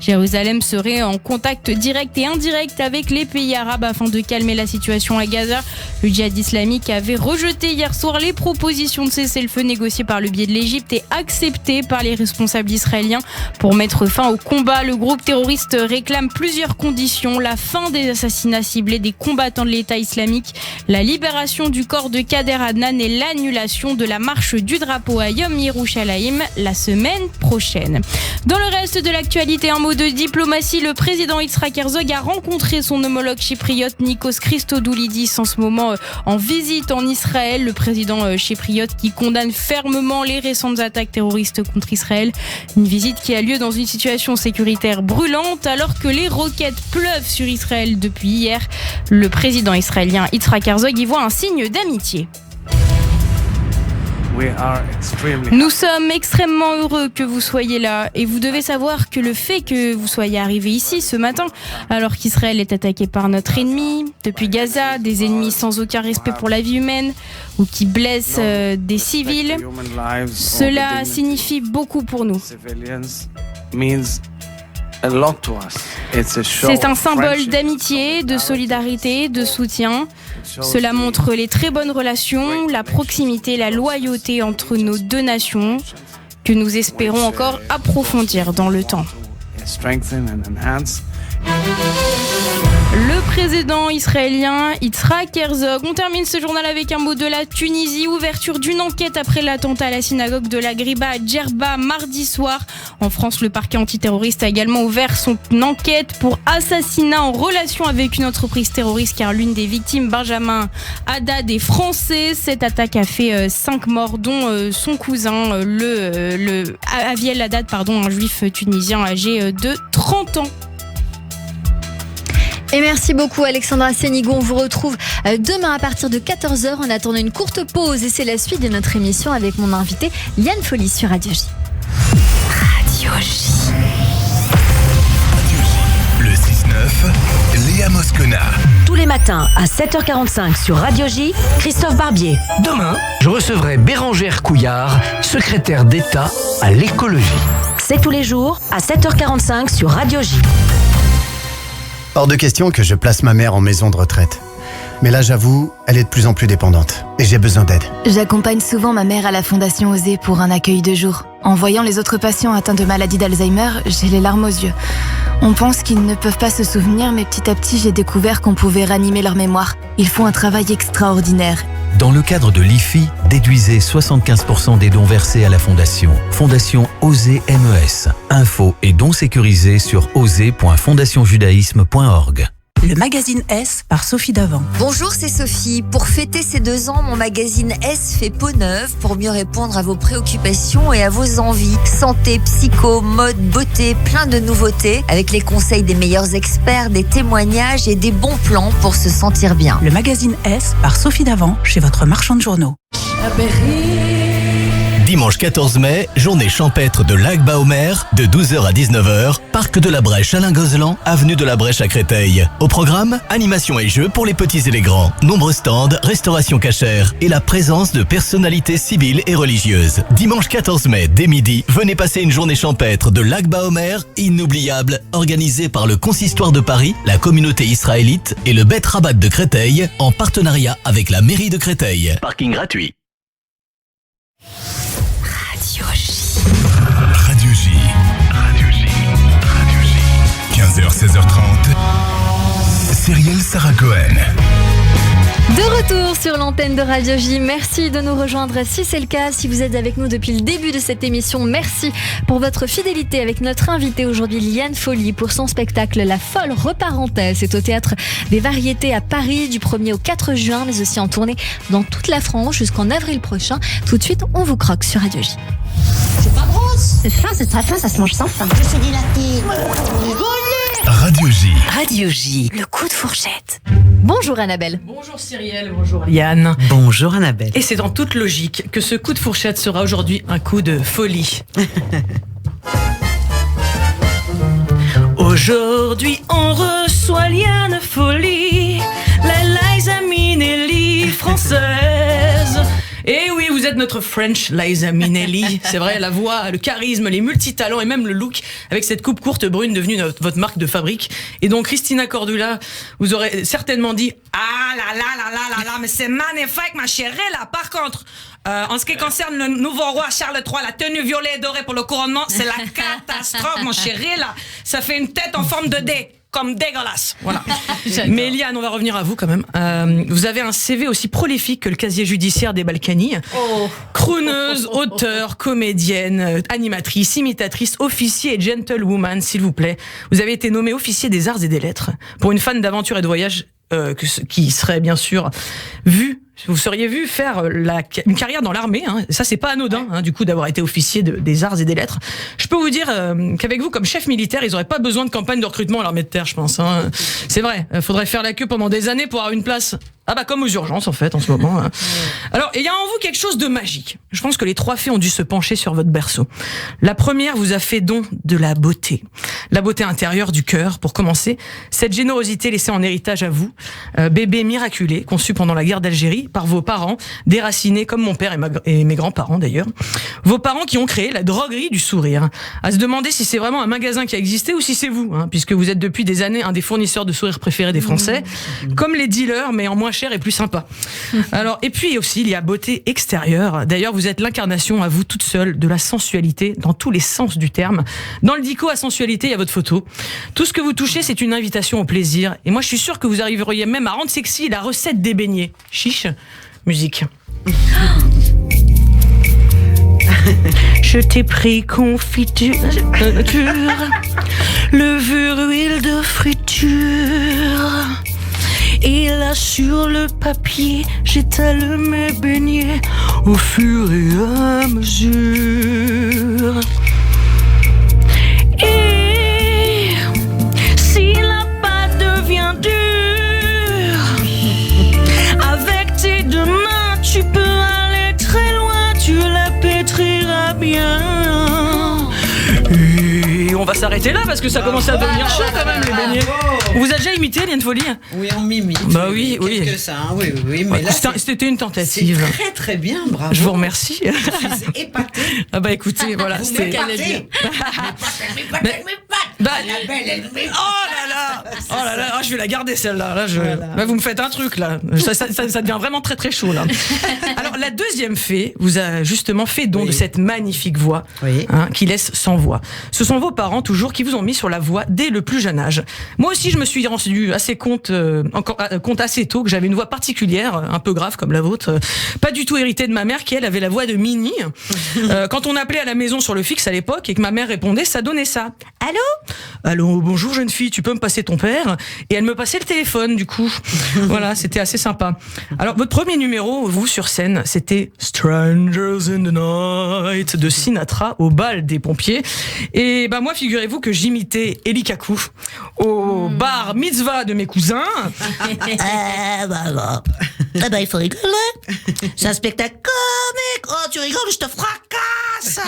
Jérusalem serait en contact direct et indirect avec les pays arabes afin de calmer la situation à Gaza. Le djihad islamique avait rejeté hier soir les propositions de cessez-le-feu négociées par le biais de l'Égypte et acceptées par les responsables israéliens. Pour mettre fin au combat, le groupe terroriste réclame plusieurs conditions: la fin des assassinats ciblés des combattants de l'État islamique, la libération du corps de Kader Adnan et l'annulation de la marche du drapeau à Yom Yerushalayim la semaine prochaine. Dans le reste de l'actualité, un mot de diplomatie. Le président Yitzhak Herzog a rencontré son homologue chypriote Nikos Christodoulidis en ce moment en visite en Israël. Le président chypriote qui condamne fermement les récentes attaques terroristes contre Israël. Une visite qui a lieu dans une situation sécuritaire brûlante alors que les roquettes pleuvent sur Israël depuis hier. Le président israélien Yitzhak Herzog y voit un signe d'amitié. Nous sommes extrêmement heureux que vous soyez là et vous devez savoir que le fait que vous soyez arrivés ici ce matin alors qu'Israël est attaqué par notre ennemi depuis Gaza, des ennemis sans aucun respect pour la vie humaine ou qui blessent des civils, cela signifie beaucoup pour nous. C'est un symbole d'amitié, de solidarité, de soutien. Cela montre les très bonnes relations, la proximité, la loyauté entre nos deux nations que nous espérons encore approfondir dans le temps. Le président israélien Yitzhak Herzog. On termine ce journal avec un mot de la Tunisie. Ouverture d'une enquête après l'attentat à la synagogue de la Griba à Djerba mardi soir. En France, le parquet antiterroriste a également ouvert son enquête pour assassinat en relation avec une entreprise terroriste car l'une des victimes, Benjamin Haddad, est français. Cette attaque a fait 5 morts dont son cousin, Aviel Haddad, un juif tunisien âgé de 30 ans. Et merci beaucoup Alexandra Sénigo. On vous retrouve demain à partir de 14h en attendant une courte pause et c'est la suite de notre émission avec mon invité Liane Folly sur Radio J. Radio J. Le 6-9, Léa Moscona. Tous les matins à 7h45 sur Radio J, Christophe Barbier. Demain, je recevrai Bérangère Couillard, secrétaire d'État à l'écologie. C'est tous les jours à 7h45 sur Radio J. Hors de question que je place ma mère en maison de retraite. Mais là, j'avoue, elle est de plus en plus dépendante et j'ai besoin d'aide. J'accompagne souvent ma mère à la Fondation Oser pour un accueil de jour. En voyant les autres patients atteints de maladie d'Alzheimer, j'ai les larmes aux yeux. On pense qu'ils ne peuvent pas se souvenir, mais petit à petit, j'ai découvert qu'on pouvait ranimer leur mémoire. Ils font un travail extraordinaire. Dans le cadre de l'IFI, déduisez 75% des dons versés à la Fondation. Fondation Oser MES. Infos et dons sécurisés sur oser.fondationjudaïsme.org. Le magazine S par Sophie Davant. Bonjour, c'est Sophie. Pour fêter ces 2 ans, mon magazine S fait peau neuve pour mieux répondre à vos préoccupations et à vos envies. Santé, psycho, mode, beauté, plein de nouveautés avec les conseils des meilleurs experts, des témoignages et des bons plans pour se sentir bien. Le magazine S par Sophie Davant chez votre marchand de journaux. Dimanche 14 mai, journée champêtre de Lac-Baomer, de 12h à 19h, parc de la Brèche Alain Gozlan, avenue de la Brèche à Créteil. Au programme, animation et jeux pour les petits et les grands, nombreux stands, restauration cachère et la présence de personnalités civiles et religieuses. Dimanche 14 mai, dès midi, venez passer une journée champêtre de Lac-Baomer, inoubliable, organisée par le Consistoire de Paris, la communauté israélite et le Bet Rabat de Créteil, en partenariat avec la mairie de Créteil. Parking gratuit. Radio J. 15h, 16h30. Cyrielle Sarah Cohen. De retour sur l'antenne de Radio J. Merci de nous rejoindre si c'est le cas. Si vous êtes avec nous depuis le début de cette émission, merci pour votre fidélité avec notre invitée aujourd'hui, Liane Folly, pour son spectacle La Folle Reparenthèse. C'est au Théâtre des Variétés à Paris du 1er au 4 juin, mais aussi en tournée dans toute la France jusqu'en avril prochain. Tout de suite, on vous croque sur Radio J. C'est pas grosse. C'est très fin, ça se mange sans faim. Je suis dilatée. Radio J. Radio J. Le coup de fourchette. Bonjour Annabelle. Bonjour Cyrielle, bonjour Yann. Bonjour Annabelle. Et c'est en toute logique que ce coup de fourchette sera aujourd'hui un coup de folie. Aujourd'hui on reçoit Liane Folly, la Liza Minnelli française. Et oui, vous êtes notre French Liza Minnelli. C'est vrai, la voix, le charisme, les multitalents et même le look avec cette coupe courte brune devenue votre marque de fabrique. Et donc Christina Cordula, vous aurez certainement dit « Ah là là là là là là, mais c'est magnifique ma chérie là. Par contre, en ce qui concerne le nouveau roi Charles III, la tenue violet et dorée pour le couronnement, c'est la catastrophe mon chéri là. Ça fait une tête en forme de dé. Comme dégueulasse. Voilà. Mais Liane, on va revenir à vous quand même. Vous avez un CV aussi prolifique que le casier judiciaire des Balkany. Crooneuse, auteure, comédienne, animatrice, imitatrice, officier et gentlewoman, s'il vous plaît. Vous avez été nommée officier des arts et des lettres pour une fan d'aventure et de voyage qui serait bien sûr vue. Vous seriez vu faire une carrière dans l'armée, hein. Ça c'est pas anodin, hein, du coup d'avoir été officier des arts et des lettres. Je peux vous dire qu'avec vous comme chef militaire, ils auraient pas besoin de campagne de recrutement à l'armée de terre, je pense. Hein. C'est vrai, faudrait faire la queue pendant des années pour avoir une place. Ah bah comme aux urgences en fait en ce moment. Hein. Alors il y a en vous quelque chose de magique. Je pense que les 3 fées ont dû se pencher sur votre berceau. La première vous a fait don de la beauté intérieure du cœur. Pour commencer, cette générosité laissée en héritage à vous, bébé miraculé conçu pendant la guerre d'Algérie par vos parents, déracinés comme mon père et mes grands-parents d'ailleurs. Vos parents qui ont créé la droguerie du sourire. À se demander si c'est vraiment un magasin qui a existé ou si c'est vous, hein, puisque vous êtes depuis des années un des fournisseurs de sourires préférés des Français, comme les dealers mais en moins cher cher et plus sympa. Alors, et puis aussi, il y a beauté extérieure. D'ailleurs, vous êtes l'incarnation à vous toute seule de la sensualité dans tous les sens du terme. Dans le dico à sensualité, il y a votre photo. Tout ce que vous touchez, c'est une invitation au plaisir. Et moi, je suis sûre que vous arriveriez même à rendre sexy la recette des beignets. Chiche, musique. Je t'ai pris confiture, levure, huile de friture. Et là sur le papier, j'étale mes beignets au fur et à mesure. Et si la pâte devient dure, avec tes deux mains, tu peux aller très loin, tu la pétriras bien. Et on va s'arrêter là parce que ça commence à devenir chaud quand même les beignets. Vous avez déjà imité Liane Folly? Oui, on m'imite. Bah oui, oui. Ça, hein, oui, mais là, c'était une tentative. C'est très très bien, bravo. Je vous remercie. Je suis épatée. Ah bah écoutez, voilà. Vous c'était... m'épatez. Bah, oh là là, je vais la garder celle-là. Là, voilà. Bah, vous me faites un truc là. Ça devient vraiment très très chaud là. Alors la deuxième fée vous a justement fait don de cette magnifique voix qui laisse sans voix. Ce sont vos parents toujours qui vous ont mis sur la voie dès le plus jeune âge. Moi aussi je me suis rendu assez compte assez tôt que j'avais une voix particulière, un peu grave comme la vôtre, pas du tout héritée de ma mère qui elle avait la voix de Minnie. Quand on appelait à la maison sur le fixe à l'époque et que ma mère répondait, ça donnait ça. Allô ? Allô, bonjour jeune fille, tu peux me passer ton père ? Et elle me passait le téléphone du coup. Voilà, c'était assez sympa. Alors votre premier numéro, vous sur scène, c'était Strangers in the Night de Sinatra au bal des pompiers. Et bah moi figurez-vous que j'imitais Eli Kaku au bar mitzvah de mes cousins. Il faut rigoler. C'est un spectacle comique. Oh, tu rigoles, je te fracasse.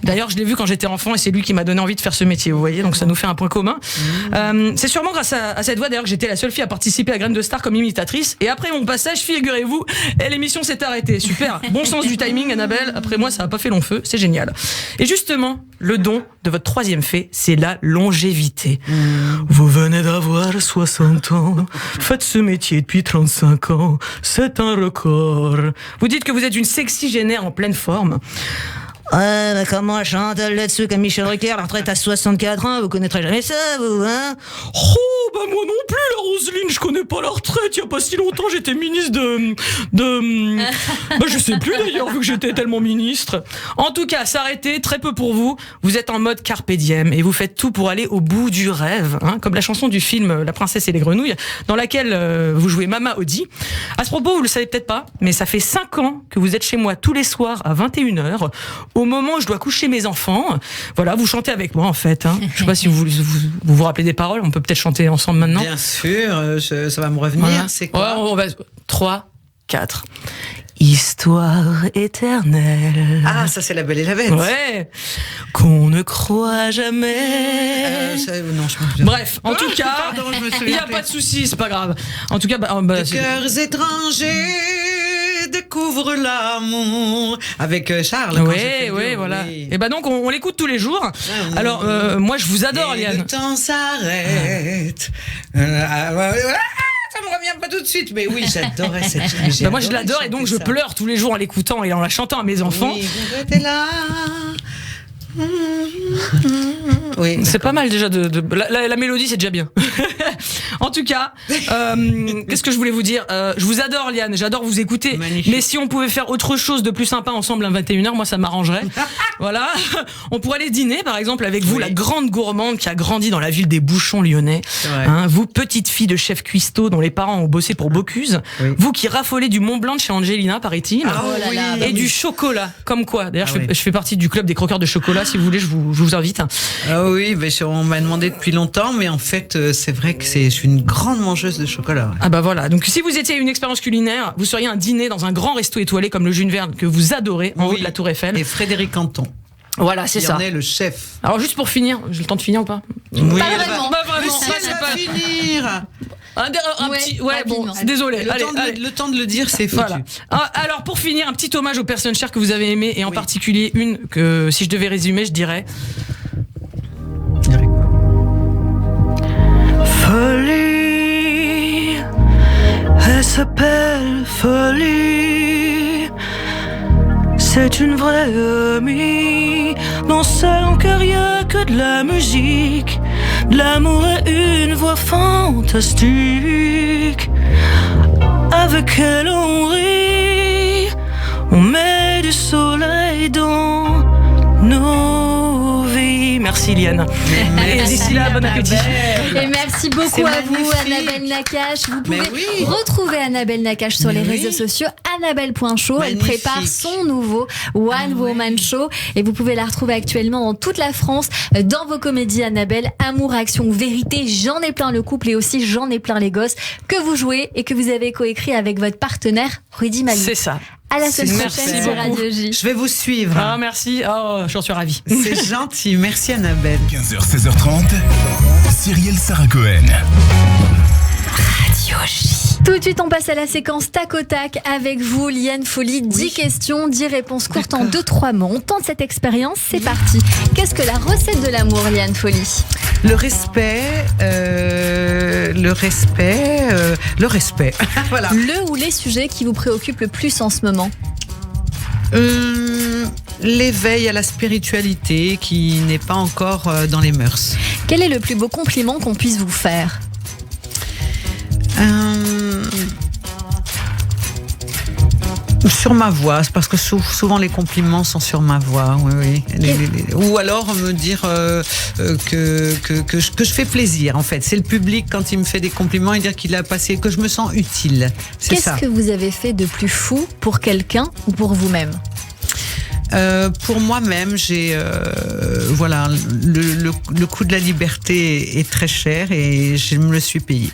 D'ailleurs, je l'ai vu quand j'étais enfant et c'est lui qui m'a donné envie de faire ce métier, vous voyez, donc ça nous fait un point commun. C'est sûrement grâce à cette voix d'ailleurs que j'étais la seule fille à participer à Graines de Star comme imitatrice. Et après mon passage, figurez-vous, l'émission s'est arrêtée. Super, bon sens du timing, Annabelle. Après moi, ça n'a pas fait long feu, c'est génial. Et justement, le don de votre troisième fée, c'est la longévité. Vous venez d'avoir 60 ans, faites ce métier depuis 35 ans, c'est un record. Vous dites que vous êtes une sexygénaire en pleine forme. Ouais, bah comment elle chante là-dessus comme Michel Drucker, la retraite à 64 ans, vous connaîtrez jamais ça, vous, hein? Oh, bah moi non plus, la Roselyne, je connais pas la retraite, il y a pas si longtemps, j'étais ministre bah je sais plus d'ailleurs, vu que j'étais tellement ministre. En tout cas, s'arrêter, très peu pour vous, vous êtes en mode carpe diem, et vous faites tout pour aller au bout du rêve, hein, comme la chanson du film La Princesse et les Grenouilles, dans laquelle vous jouez Mama Audi. À ce propos, vous le savez peut-être pas, mais ça fait 5 ans que vous êtes chez moi tous les soirs à 21h, au moment où je dois coucher mes enfants. Voilà, vous chantez avec moi en fait. Hein. Je sais pas si vous rappelez des paroles, on peut peut-être chanter ensemble maintenant. Bien sûr, ça va me revenir. Voilà. C'est quoi? On va 3, 4. Histoire éternelle. Ah, ça c'est La Belle et la Bête. Ouais. Qu'on ne croit jamais. Non, bref, en tout cas, il n'y a pas de souci, c'est pas grave. En tout cas, de cœurs étrangers découvre l'amour avec Charles. Oui, voilà. Oui. Et ben donc on l'écoute tous les jours. Alors moi je vous adore, Liane. Le temps s'arrête. Ça me revient pas tout de suite, mais oui, j'adorais cette chanson. Moi je l'adore et donc je pleure tous les jours en l'écoutant et en la chantant à mes enfants. Oui, vous étiez là. Oui, c'est pas mal déjà la mélodie, c'est déjà bien. En tout cas, qu'est-ce que je voulais vous dire, je vous adore Liane, j'adore vous écouter. Magnifique. Mais si on pouvait faire autre chose de plus sympa ensemble à 21h, moi ça m'arrangerait. Voilà, on pourrait aller dîner par exemple avec vous, la grande gourmande qui a grandi dans la ville des Bouchons lyonnais, hein, vous petite fille de chef cuistot dont les parents ont bossé pour Bocuse, vous qui raffolez du Mont Blanc de chez Angelina, paraît-il, et du chocolat, comme quoi, d'ailleurs je fais partie du club des croqueurs de chocolat, si vous voulez je vous invite. Ah oui, mais on m'a demandé depuis longtemps, mais en fait c'est vrai que je suis une grande mangeuse de chocolat. Ah bah voilà, donc si vous étiez une expérience culinaire, vous seriez un dîner dans un grand resto étoilé comme le Jules Verne que vous adorez en haut de la Tour Eiffel. Et Frédéric Canton. Voilà, c'est ça. Il en est le chef. Alors juste pour finir, j'ai le temps de finir ou pas? Oui. Pas vraiment. Mais si, ça va finir. Un petit, bon, désolé. Le temps de le dire, c'est foutu. Voilà. Alors pour finir, un petit hommage aux personnes chères que vous avez aimées et en particulier une que si je devais résumer, je dirais. Folie, s'appelle folie. C'est une vraie amie, dans son cœur y'a que de la musique, de l'amour et une voix fantastique. Avec elle on rit, on met du soleil dans nos vies. Merci Liane. Et d'ici là, bon appétit. Et merci beaucoup à vous, Annabelle Nakache. Vous pouvez retrouver Annabelle Nakache sur les réseaux sociaux, annabelle.show. Elle prépare son nouveau One Woman Show et vous pouvez la retrouver actuellement dans toute la France dans vos comédies Annabelle, Amour, Action, Vérité, J'en ai plein le couple et aussi J'en ai plein les gosses que vous jouez et que vous avez coécrit avec votre partenaire Rudy Mali. C'est ça. À la semaine prochaine sur Radio J. Je vais vous suivre. Ah, merci. Oh, j'en suis ravie. C'est gentil. Merci Annabelle. 15h, 16h30. Cyrielle Sarah Cohen. Radio J. Tout de suite, on passe à la séquence tac au tac avec vous, Liane Folly. 10 questions, 10 réponses courtes en 2-3 mots. On tente cette expérience, c'est parti. Qu'est-ce que la recette de l'amour, Liane Folly ? Le respect. Voilà. Le ou les sujets qui vous préoccupent le plus en ce moment ? L'éveil à la spiritualité qui n'est pas encore dans les mœurs. Quel est le plus beau compliment qu'on puisse vous faire ? Sur ma voix, c'est parce que souvent les compliments sont sur ma voix, oui. Ou alors me dire que je fais plaisir, en fait. C'est le public quand il me fait des compliments et dire qu'il a passé, que je me sens utile. C'est ça. Qu'est-ce que vous avez fait de plus fou pour quelqu'un ou pour vous-même ? Pour moi-même, j'ai voilà, le coût de la liberté est très cher et je me le suis payé.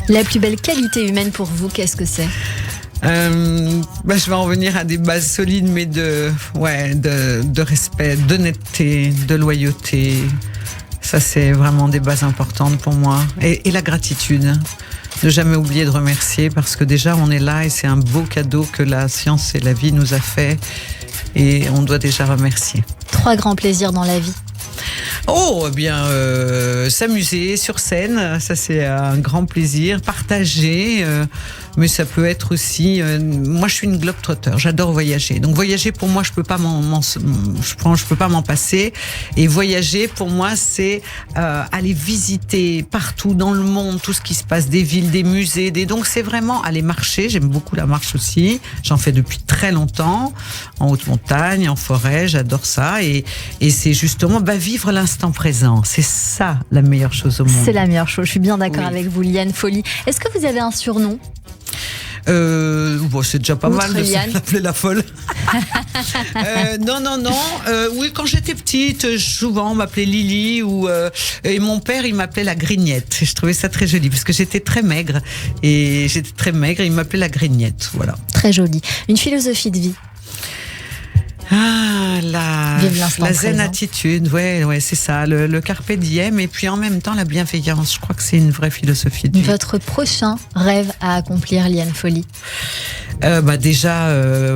La plus belle qualité humaine pour vous, qu'est-ce que c'est ? Je vais en venir à des bases solides, mais de respect, d'honnêteté, de loyauté. Ça, c'est vraiment des bases importantes pour moi. Et la gratitude. Ne jamais oublier de remercier, parce que déjà, on est là et c'est un beau cadeau que la science et la vie nous a fait. Et on doit déjà remercier. 3 grands plaisirs dans la vie. Oh, eh bien, s'amuser sur scène, ça c'est un grand plaisir. Partager, mais ça peut être aussi... moi, je suis une globe-trotter, j'adore voyager. Donc voyager, pour moi, je peux pas m'en passer. Et voyager, pour moi, c'est aller visiter partout dans le monde, tout ce qui se passe, des villes, des musées. Donc c'est vraiment aller marcher. J'aime beaucoup la marche aussi. J'en fais depuis très longtemps, en haute montagne, en forêt, j'adore ça. Et c'est justement vivre l'instant présent. C'est ça la meilleure chose au monde. C'est la meilleure chose, je suis bien d'accord avec vous, Liane Folly. Est-ce que vous avez un surnom ? C'est déjà pas mal de s'appeler la folle. Non. Oui, quand j'étais petite, souvent on m'appelait Lily et mon père il m'appelait la Grignette. Je trouvais ça très joli parce que j'étais très maigre et il m'appelait la Grignette. Voilà. Très joli. Une philosophie de vie. La zen attitude, ouais, c'est ça, le carpe diem et puis en même temps la bienveillance. Je crois que c'est une vraie philosophie de vie. Votre prochain rêve à accomplir, Liane Folly ? Déjà,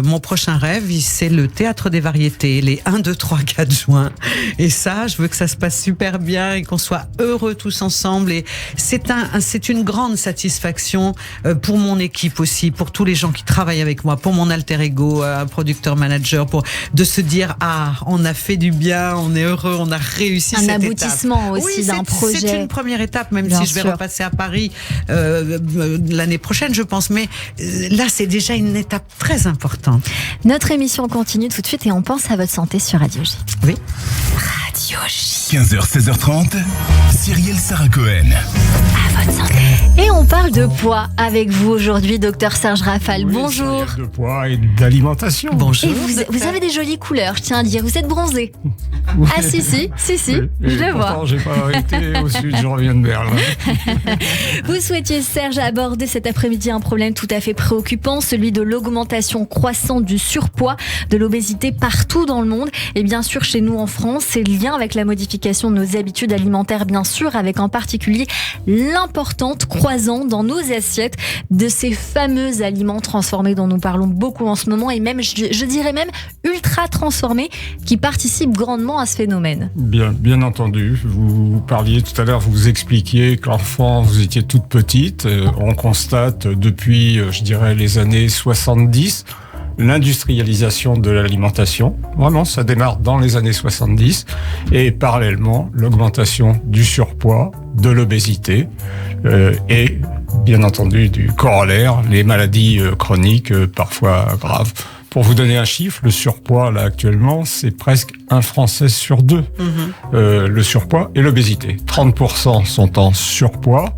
mon prochain rêve, c'est le Théâtre des Variétés, les 1, 2, 3, 4 juin. Et ça, je veux que ça se passe super bien et qu'on soit heureux tous ensemble. Et c'est une grande satisfaction pour mon équipe aussi, pour tous les gens qui travaillent avec moi, pour mon alter ego, producteur manager, de se dire on a fait du bien, on est heureux, on a réussi cette étape. Un aboutissement aussi d'un projet. C'est une première étape, même si je vais repasser à Paris l'année prochaine, je pense. Mais là, c'est déjà une étape très importante. Notre émission continue tout de suite et on pense à votre santé sur Radio J. Oui. Radio J. 15h, 16h30. Cyrielle Sarah Cohen. À votre santé. Et on parle de poids avec vous aujourd'hui, docteur Serge Rafal. Bonjour. De poids et d'alimentation. Bonjour. Et vous avez des jolies couleurs, je tiens à dire. Vous êtes bronzé. Oui. Ah si, je le vois. J'ai pas été au sud, je reviens de Berlin. Vous souhaitiez, Serge, aborder cet après-midi un problème tout à fait préoccupant, celui de l'augmentation croissante du surpoids, de l'obésité partout dans le monde. Et bien sûr, chez nous en France, c'est lien avec la modification de nos habitudes alimentaires, bien sûr, avec en particulier l'importante croissance croisant dans nos assiettes de ces fameux aliments transformés dont nous parlons beaucoup en ce moment et même, je dirais même, ultra transformés qui participent grandement à ce phénomène. Bien entendu. Vous parliez tout à l'heure, vous expliquiez qu'enfant, vous étiez toute petite. On constate depuis, je dirais, les années 70, l'industrialisation de l'alimentation. Vraiment, ça démarre dans les années 70. Et parallèlement, l'augmentation du surpoids, de l'obésité et, bien entendu, du corollaire, les maladies chroniques, parfois graves. Pour vous donner un chiffre, le surpoids, là, actuellement, c'est presque un Français sur deux. Le surpoids et l'obésité. 30% sont en surpoids,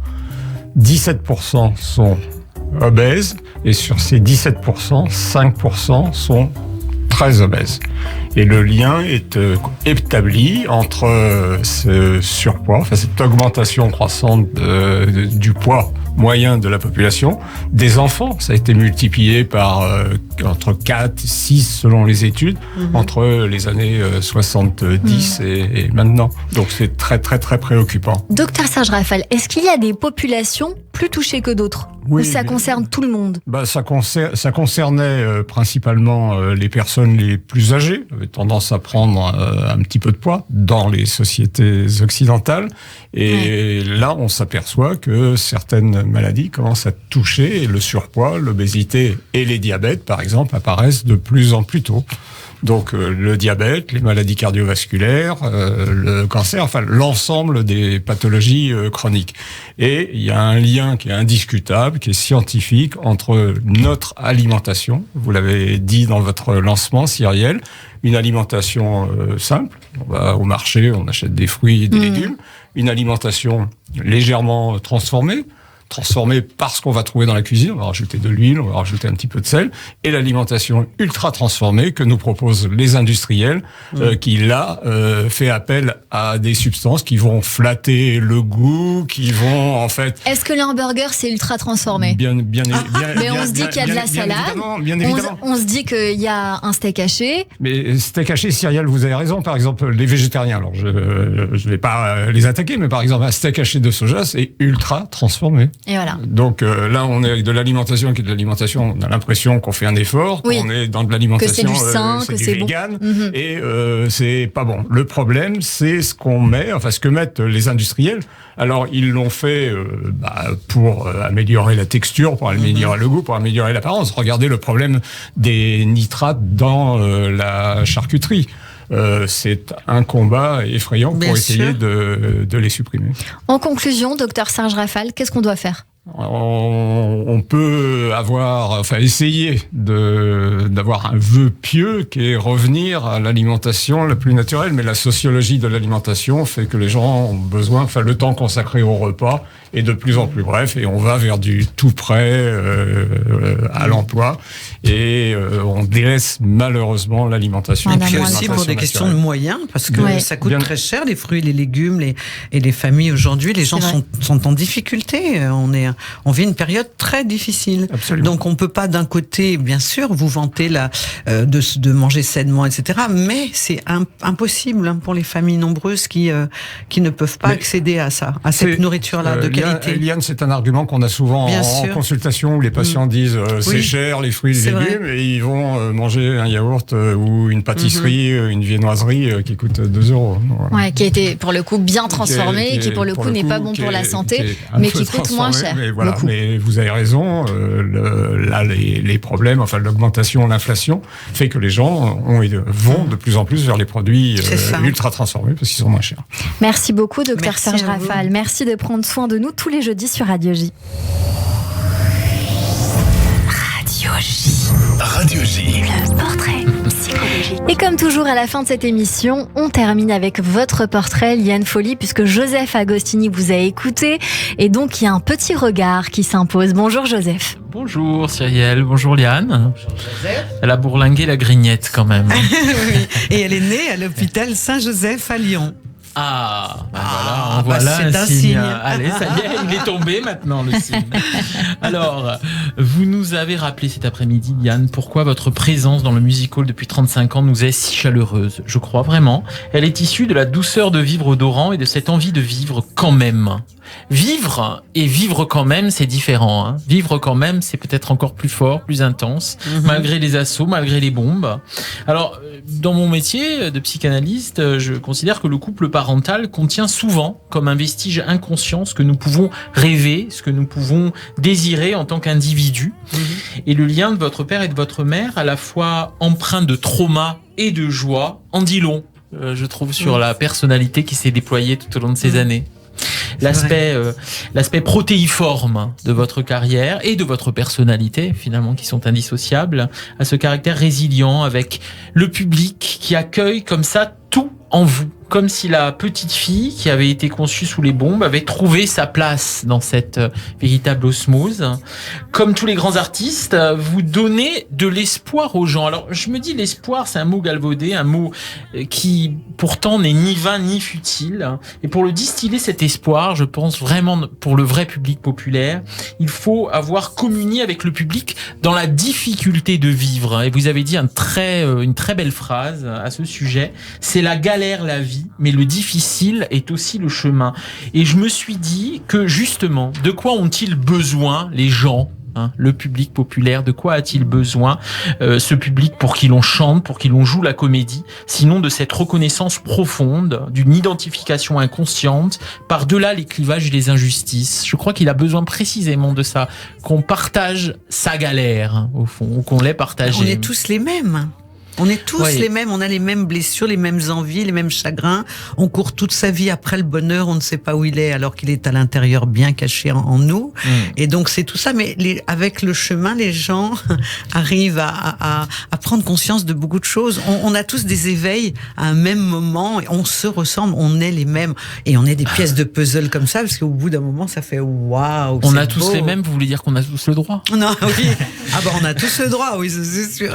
17% sont obèses, et sur ces 17%, 5% sont très obèses. Et le lien est établi entre ce surpoids, enfin cette augmentation croissante du poids moyen de la population, des enfants. Ça a été multiplié par entre 4 et 6 selon les études, entre les années 70 et maintenant. Donc c'est très très très préoccupant. Docteur Serge Rafal, est-ce qu'il y a des populations plus touchées que d'autres? Oui, ou ça concerne tout le monde? Ça concernait principalement les personnes les plus âgées, avaient tendance à prendre un petit peu de poids dans les sociétés occidentales. Et là, on s'aperçoit que certaines maladies commencent à toucher, et le surpoids, l'obésité et les diabètes, par exemple, apparaissent de plus en plus tôt. Donc le diabète, les maladies cardiovasculaires, le cancer, enfin l'ensemble des pathologies chroniques. Et il y a un lien qui est indiscutable, qui est scientifique, entre notre alimentation, vous l'avez dit dans votre lancement, Cyrielle, une alimentation simple, on va au marché, on achète des fruits et des légumes, une alimentation légèrement transformée parce qu'on va trouver dans la cuisine, on va rajouter de l'huile, on va rajouter un petit peu de sel, et l'alimentation ultra transformée que nous proposent les industriels, qui là fait appel à des substances qui vont flatter le goût, qui vont en fait... Est-ce que le hamburger c'est ultra transformé? Mais on se dit qu'il y a de la salade, bien évidemment. On se dit qu'il y a un steak haché. Mais steak haché, Cyrielle, vous avez raison, par exemple les végétariens, alors je vais pas les attaquer, mais par exemple un steak haché de soja, c'est ultra transformé. Et voilà. Donc là, on est avec de l'alimentation qui est de l'alimentation. On a l'impression qu'on fait un effort. On est dans de l'alimentation. Que c'est du sain, que c'est vegan, bon. Et c'est pas bon. Le problème, c'est ce qu'on met, enfin ce que mettent les industriels. Alors ils l'ont fait pour améliorer la texture, pour améliorer le goût, pour améliorer l'apparence. Regardez le problème des nitrates dans la charcuterie. C'est un combat effrayant pour essayer de les supprimer. En conclusion, docteur Serge Rafal, qu'est-ce qu'on doit faire? On peut essayer d'avoir un vœu pieux qui est revenir à l'alimentation la plus naturelle, mais la sociologie de l'alimentation fait que les gens ont besoin, le temps consacré au repas est de plus en plus bref, et on va vers du tout prêt à l'emploi, et on délaisse malheureusement l'alimentation. Et puis aussi pour des questions de moyens, parce que ça coûte très cher, les fruits, les légumes, et les familles aujourd'hui, les gens sont en difficulté. On vit une période très difficile. Absolument. Donc on peut pas d'un côté, bien sûr, vous vanter de manger sainement, etc. Mais c'est impossible pour les familles nombreuses qui ne peuvent pas accéder à ça, à cette nourriture-là de qualité. Eliane, c'est un argument qu'on a souvent en consultation où les patients disent c'est cher, les fruits, les légumes, et ils vont manger un yaourt ou une pâtisserie, une viennoiserie qui coûte 2 €. Ouais, qui a été pour le coup bien transformé et qui pour le coup n'est pas bon pour la santé, mais qui coûte moins cher. Mais vous avez raison, là les problèmes, l'augmentation, l'inflation fait que les gens vont de plus en plus vers les produits ultra transformés parce qu'ils sont moins chers. Merci beaucoup, docteur Serge Rafal. Merci de prendre soin de nous tous les jeudis sur Radio J. Radio J. Le portrait psychologique. Et comme toujours à la fin de cette émission, on termine avec votre portrait, Liane Folly, puisque Joseph Agostini vous a écouté, et donc il y a un petit regard qui s'impose. Bonjour Joseph. Bonjour Cyrielle, bonjour Liane. Bonjour Joseph. Elle a bourlingué la grignette quand même. Oui. Et elle est née à l'hôpital Saint-Joseph à Lyon. Voilà c'est un signe. signe. Allez, ça y est, il est tombé maintenant le signe. Alors, vous nous avez rappelé cet après-midi, Liane, pourquoi votre présence dans le music hall depuis 35 ans nous est si chaleureuse. Je crois vraiment. Elle est issue de la douceur de vivre d'Oran et de cette envie de vivre quand même. Vivre et vivre quand même, c'est différent. Hein. Vivre quand même, c'est peut-être encore plus fort, plus intense, malgré les assauts, malgré les bombes. Alors, dans mon métier de psychanalyste, je considère que le couple parental contient souvent comme un vestige inconscient ce que nous pouvons rêver, ce que nous pouvons désirer en tant qu'individu. Et le lien de votre père et de votre mère, à la fois empreint de trauma et de joie, en dit long, je trouve, sur la personnalité qui s'est déployée tout au long de ces années. L'aspect protéiforme de votre carrière et de votre personnalité, finalement, qui sont indissociables, à ce caractère résilient avec le public qui accueille comme ça tout en vous. Comme si la petite fille qui avait été conçue sous les bombes avait trouvé sa place dans cette véritable osmose. Comme tous les grands artistes, vous donnez de l'espoir aux gens. Alors, je me dis, l'espoir, c'est un mot galvaudé, un mot qui, pourtant, n'est ni vain ni futile. Et pour le distiller, cet espoir, je pense vraiment, pour le vrai public populaire, il faut avoir communié avec le public dans la difficulté de vivre. Et vous avez dit une très belle phrase à ce sujet. C'est la galère, la vie. Mais le difficile est aussi le chemin. Et je me suis dit que justement, de quoi ont-ils besoin les gens, le public populaire, de quoi a-t-il besoin ce public pour qui l'on chante, pour qui l'on joue la comédie, sinon de cette reconnaissance profonde, d'une identification inconsciente, par-delà les clivages et les injustices. Je crois qu'il a besoin précisément de ça, qu'on partage sa galère, au fond, ou qu'on l'ait partagée. On est tous les mêmes. On est tous les mêmes, on a les mêmes blessures, les mêmes envies, les mêmes chagrins. On court toute sa vie après le bonheur, on ne sait pas où il est alors qu'il est à l'intérieur bien caché en nous. Et donc c'est tout ça, mais avec le chemin, les gens arrivent à prendre conscience de beaucoup de choses. On a tous des éveils à un même moment, et on se ressemble, on est les mêmes. Et on est des pièces de puzzle comme ça, parce qu'au bout d'un moment, ça fait waouh. On a tous les mêmes, vous voulez dire qu'on a tous le droit? Non, oui. On a tous le droit, oui, c'est sûr.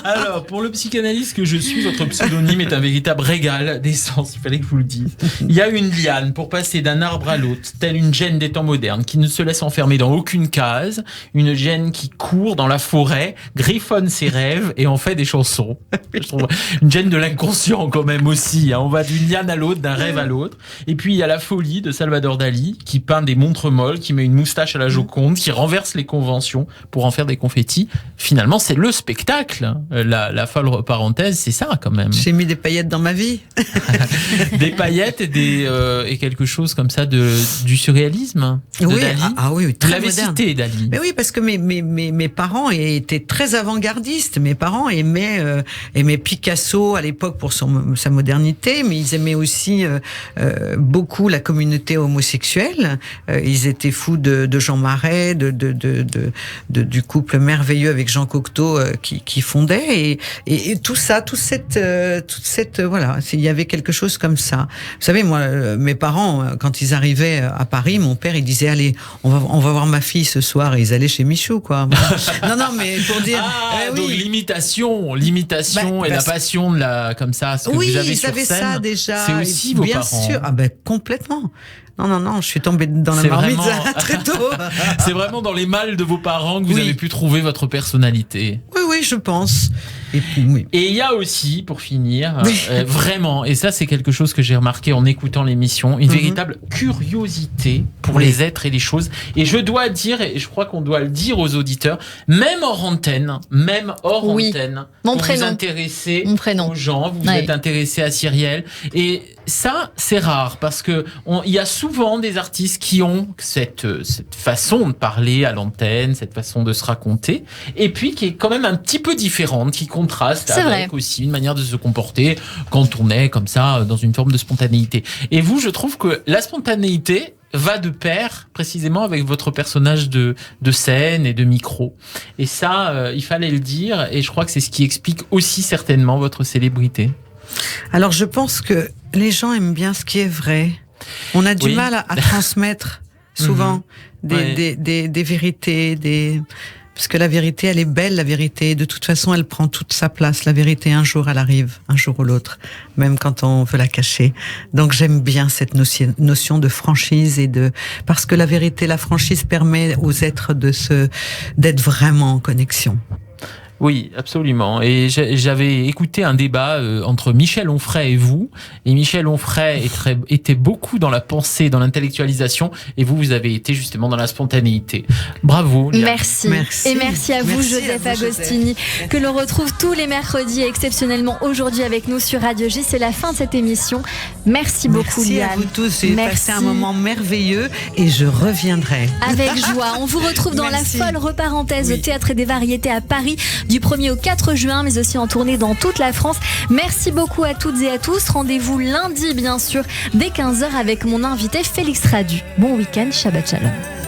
Alors, pour le psychanalyste que je suis, votre pseudonyme est un véritable régal d'essence, il fallait que je vous le dise. Il y a une liane pour passer d'un arbre à l'autre, telle une gêne des temps modernes, qui ne se laisse enfermer dans aucune case, une gêne qui court dans la forêt, griffonne ses rêves et en fait des chansons. Je trouve une gêne de l'inconscient quand même aussi, on va d'une liane à l'autre, d'un rêve à l'autre. Et puis il y a la folie de Salvador Dali, qui peint des montres molles, qui met une moustache à la Joconde, qui renverse les conventions pour en faire des confettis. Finalement, c'est le spectacle, la folle parenthèse, c'est ça quand même. J'ai mis des paillettes dans ma vie. Des paillettes et quelque chose comme ça du surréalisme de Dali. Oui, très vous l'avez moderne. cité, Dali. Mais oui, parce que mes parents étaient très avant-gardistes. Mes parents aimaient Picasso à l'époque pour sa modernité, mais ils aimaient aussi beaucoup la communauté homosexuelle. Ils étaient fous de Jean Marais, du couple merveilleux avec Jean Cocteau qui fondait et tout ça, toute cette voilà, il y avait quelque chose comme ça. Vous savez, moi, mes parents, quand ils arrivaient à Paris, mon père, il disait allez, on va voir ma fille ce soir, et ils allaient chez Michou, quoi. non, mais pour dire, donc l'imitation et la passion de la comme ça, ce que vous avez sur scène. Oui, ils avaient ça déjà. C'est aussi vos bien parents. sûr, complètement. Non, je suis tombée dans la marmite très tôt. C'est vraiment dans les malles de vos parents que vous avez pu trouver votre personnalité. Oui, je pense. Et il y a aussi, pour finir, vraiment, et ça c'est quelque chose que j'ai remarqué en écoutant l'émission, une véritable curiosité pour les êtres et les choses. Et je dois dire, et je crois qu'on doit le dire aux auditeurs, même hors antenne, mon prénom. vous intéressez aux gens, vous êtes intéressé à Cyrielle. Et ça, c'est rare, parce que il y a souvent des artistes qui ont cette façon de parler à l'antenne, cette façon de se raconter, et puis qui est quand même un petit peu différente, qui contraste avec aussi une manière de se comporter quand on est comme ça, dans une forme de spontanéité. Et vous, je trouve que la spontanéité va de pair précisément avec votre personnage de scène et de micro. Et ça, il fallait le dire, et je crois que c'est ce qui explique aussi certainement votre célébrité. Alors je pense que les gens aiment bien ce qui est vrai. On a du mal à transmettre souvent des vérités, Parce que la vérité, elle est belle, la vérité. De toute façon, elle prend toute sa place. La vérité, un jour, elle arrive, un jour ou l'autre, même quand on veut la cacher. Donc, j'aime bien cette notion de franchise parce que la vérité, la franchise permet aux êtres d'être vraiment en connexion. Oui, absolument. Et j'avais écouté un débat entre Michel Onfray et vous. Et Michel Onfray était beaucoup dans la pensée, dans l'intellectualisation. Et vous avez été justement dans la spontanéité. Bravo, Liane. Merci. Et merci à vous, Joseph Agostini, que l'on retrouve tous les mercredis et exceptionnellement aujourd'hui avec nous sur Radio J. C'est la fin de cette émission. Merci beaucoup, Liane. Merci à vous tous. J'ai passé un moment merveilleux et je reviendrai. Avec joie. On vous retrouve dans la folle reparenthèse au Théâtre et des Variétés à Paris du 1er au 4 juin, mais aussi en tournée dans toute la France. Merci beaucoup à toutes et à tous. Rendez-vous lundi, bien sûr, dès 15h avec mon invité Félix Radu. Bon week-end, Shabbat Shalom.